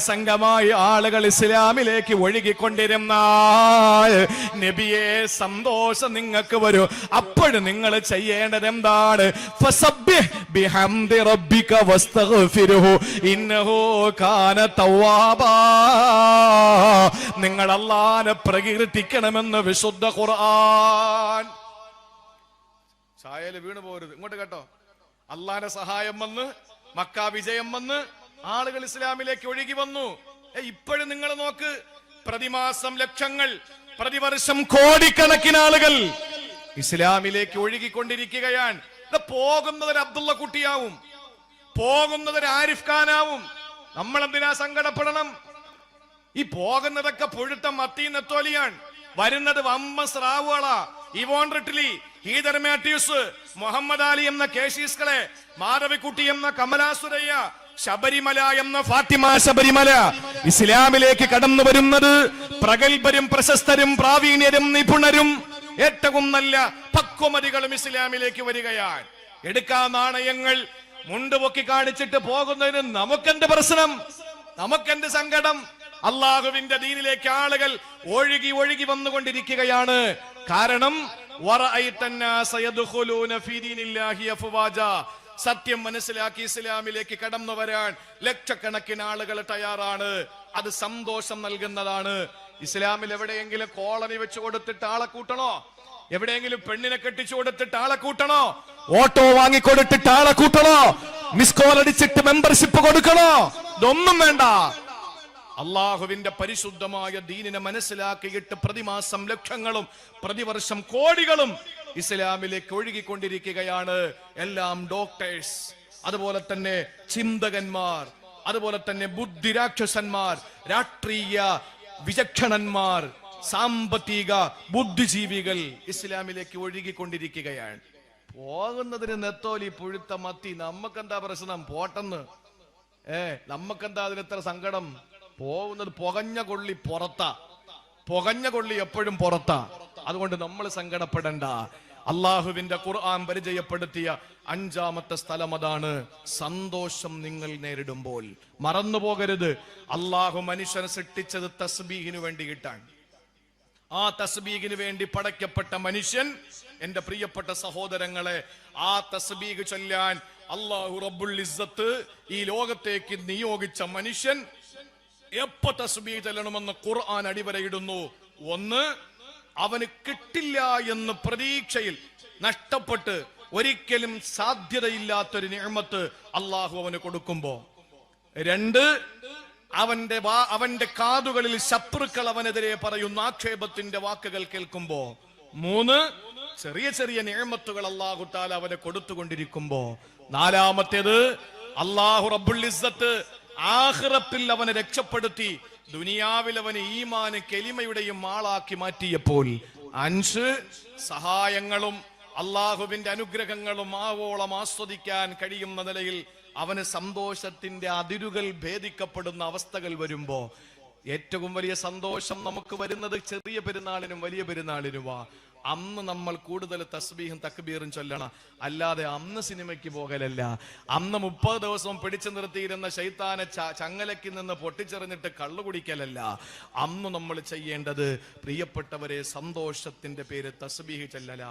സംഘമായി ആളുകൾ ഇസ്ലാമിലേക്ക് ഒഴുകിക്കൊണ്ടിരുന്നാൽ നബിയെ സന്തോഷം നിങ്ങൾക്ക് വരും. അപ്പോൾ നിങ്ങൾ ചെയ്യേണ്ടത് എന്താണ്? ഫസബ്ബിഹ് ബിഹംദി റബ്ബിക വസ്തഗ്ഫിർഹു ഇന്നഹു കാന തവ്വാബാ, നിങ്ങൾ അല്ലാഹുവിനെ പ്രകീർത്തിക്കണമെന്ന് വിശുദ്ധ ഖുർആൻ. ചായയിൽ വീണു പോരുത്, ഇങ്ങോട്ട് കേട്ടോ. അല്ലാഹുവിന്റെ സഹായം വന്ന്, മക്ക വിജയം വന്ന്, ആളുകൾ ഇസ്ലാമിലേക്ക് ഒഴുകി വന്നു. ഇപ്പോഴും നിങ്ങൾ നോക്ക്, പ്രതിമാസം ലക്ഷങ്ങൾ, പ്രതിവർഷം കോടിക്കണക്കിന് ആളുകൾ ഇസ്ലാമിലേക്ക് ഒഴുകിക്കൊണ്ടിരിക്കുകയാണ്. പോകുന്നതൊരു അബ്ദുള്ള കുട്ടിയാവും, പോകുന്നതൊരു ആരിഫ് ഖാനാവും. നമ്മൾ എന്തിനാ സങ്കടപ്പെടണം? ഈ പോകുന്നതൊക്കെ പുഴുത്ത മത്തി നെത്തോലിയാണ്. വരുന്നത് വമ്മ സ്രാവുകളാ. ഇവോൺ റിട്ലി, ഹീദർ മാത്യൂസ്, മുഹമ്മദ് അലി എന്ന കേശീസ്കളെ, മാധവിക്കുട്ടി എന്ന കമലാസുരയ്യ, ശബരിമല എന്ന ഫാത്തിമ ശബരിമല. ഇസ്ലാമിലേക്ക് കടന്നു വരുന്നത് പ്രഗത്ഭരും പ്രശസ്തരും പ്രാവീണ്യരും നിപുണരും ഏറ്റവും നല്ല പക്വമതികളും ഇസ്ലാമിലേക്ക് വരികയാണ്. എടുക്കാൻ നാണയങ്ങൾ മുണ്ടുപൊക്കി കാണിച്ചിട്ട് പോകുന്നതിന് നമുക്കെന്ത് പ്രശ്നം? നമുക്കെന്ത് സങ്കടം? അള്ളാഹുവിന്റെ ദീനിലേക്ക് ആളുകൾ ഒഴുകി വന്നുകൊണ്ടിരിക്കുകയാണ്. കാരണം സത്യം മനസ്സിലാക്കി ഇസ്ലാമിലേക്ക് കടന്നു വരാൻ ലക്ഷക്കണക്കിന് ആളുകൾ തയ്യാറാണ്. അത് സന്തോഷം നൽകുന്നതാണ്. ഇസ്ലാമിൽ എവിടെയെങ്കിലും കോളനി വെച്ച് കൊടുത്തിട്ട് ആളെ കൂട്ടണോ? എവിടെയെങ്കിലും പെണ്ണിനെ കെട്ടിച്ചു കൊടുത്തിട്ട് ആളെ കൂട്ടണോ? ഓട്ടോ വാങ്ങിക്കൊടുത്തിട്ട് ആളെ കൂട്ടണോ? മിസ് കോൾ അടിച്ചിട്ട് മെമ്പർഷിപ്പ് കൊടുക്കണോ? ഇതൊന്നും വേണ്ട. അള്ളാഹുവിന്റെ പരിശുദ്ധമായ ദീനിനെ മനസ്സിലാക്കിയിട്ട് പ്രതിമാസം ലക്ഷങ്ങളും പ്രതിവർഷം കോടികളും ഇസ്ലാമിലേക്ക് ഒഴുകിക്കൊണ്ടിരിക്കുകയാണ്. എല്ലാം ഡോക്ടേഴ്സ്, അതുപോലെ തന്നെ ചിന്തകന്മാർ, അതുപോലെ തന്നെ ബുദ്ധിരാക്ഷസന്മാർ, രാഷ്ട്രീയ വിചക്ഷണന്മാർ, സാമ്പത്തിക ബുദ്ധിജീവികൾ ഇസ്ലാമിലേക്ക് ഒഴുകിക്കൊണ്ടിരിക്കുകയാണ്. പോകുന്നതിന് നെത്തോലി പുഴുത്ത മത്തി, നമുക്കെന്താ പ്രശ്നം? പോട്ടെന്ന്. നമുക്കെന്താ അതിനെത്ര സങ്കടം? പോകുന്നത് പുകഞ്ഞ കൊള്ളി പുറത്താ, പുകഞ്ഞ കൊള്ളി എപ്പോഴും പുറത്താ. അതുകൊണ്ട് നമ്മൾ സങ്കടപ്പെടണ്ട. അള്ളാഹുവിന്റെ ഖുർആൻ പരിചയപ്പെടുത്തിയ 5ാമത്തെ സ്ഥലം അതാണ്. സന്തോഷം നിങ്ങൾ നേരിടുമ്പോൾ മറന്നു പോകരുത്, അള്ളാഹു മനുഷ്യനെ സൃഷ്ടിച്ചത് തസ്ബീഹിനു വേണ്ടിയിട്ടാണ്. ആ തസ്ബീഹിന് വേണ്ടി പടയ്ക്കപ്പെട്ട മനുഷ്യൻ, എന്റെ പ്രിയപ്പെട്ട സഹോദരങ്ങളെ, ആ തസ്ബീഹ് ചൊല്ലാൻ അല്ലാഹു റബ്ബുൽ ഇസ്സത്ത് ഈ ലോകത്തേക്ക് നിയോഗിച്ച മനുഷ്യൻ എപ്പോ തസ്ബീഹ് ചൊല്ലണമെന്ന് ഖുർആൻ അടിവരയിടുന്നു. ഒന്ന്, അവന് കിട്ടില്ല എന്ന് പ്രതീക്ഷയിൽ നഷ്ടപ്പെട്ട് ഒരിക്കലും സാധ്യതയില്ലാത്തൊരു നിഅമത്ത് അള്ളാഹു അവന് കൊടുക്കുമ്പോ. രണ്ട്, അവന്റെ കാതുകളിൽ ശത്രുക്കൾ അവനെതിരെ പറയുന്ന ആക്ഷേപത്തിന്റെ വാക്കുകൾ കേൾക്കുമ്പോ. മൂന്ന്, ചെറിയ ചെറിയ നിഅമത്തുകൾ അല്ലാഹു തആല അവനെ കൊടുത്തുകൊണ്ടിരിക്കുമ്പോ. നാലാമത്തേത്, അല്ലാഹു റബ്ബുൽ ഇസ്സത്ത് ആഖിറത്തിൽ അവനെ രക്ഷപ്പെടുത്തി ദുനിയാവിൽ അവന് ഈമാന് കെലിമയുടെയും ആളാക്കി മാറ്റിയപ്പോൾ. അഞ്ച്, സഹായങ്ങളും അള്ളാഹുവിന്റെ അനുഗ്രഹങ്ങളും ആവോളം ആസ്വദിക്കാൻ കഴിയുന്ന നിലയിൽ അവന് സന്തോഷത്തിന്റെ അതിരുകൾ ഭേദിക്കപ്പെടുന്ന അവസ്ഥകൾ വരുമ്പോ. ഏറ്റവും വലിയ സന്തോഷം നമുക്ക് വരുന്നത് ചെറിയ പെരുന്നാളിനും വലിയ പെരുന്നാളിനുമാ. അന്ന് നമ്മൾ കൂടുതൽ തസ്ബീഹും തക്ബീറും ചൊല്ലണം. അല്ലാതെ അന്ന് സിനിമയ്ക്ക് പോകലല്ല, അന്ന് 30 ദിവസവും പിടിച്ചു നിർത്തിയിരുന്ന ശൈത്താനെ ചങ്ങലയ്ക്ക് നിന്ന് പൊട്ടിച്ചെറിഞ്ഞിട്ട് കള്ളു കുടിക്കലല്ല. അന്ന് നമ്മൾ ചെയ്യേണ്ടത്, പ്രിയപ്പെട്ടവരെ, സന്തോഷത്തിന്റെ പേര് തസ്ബീഹ് ചൊല്ലല.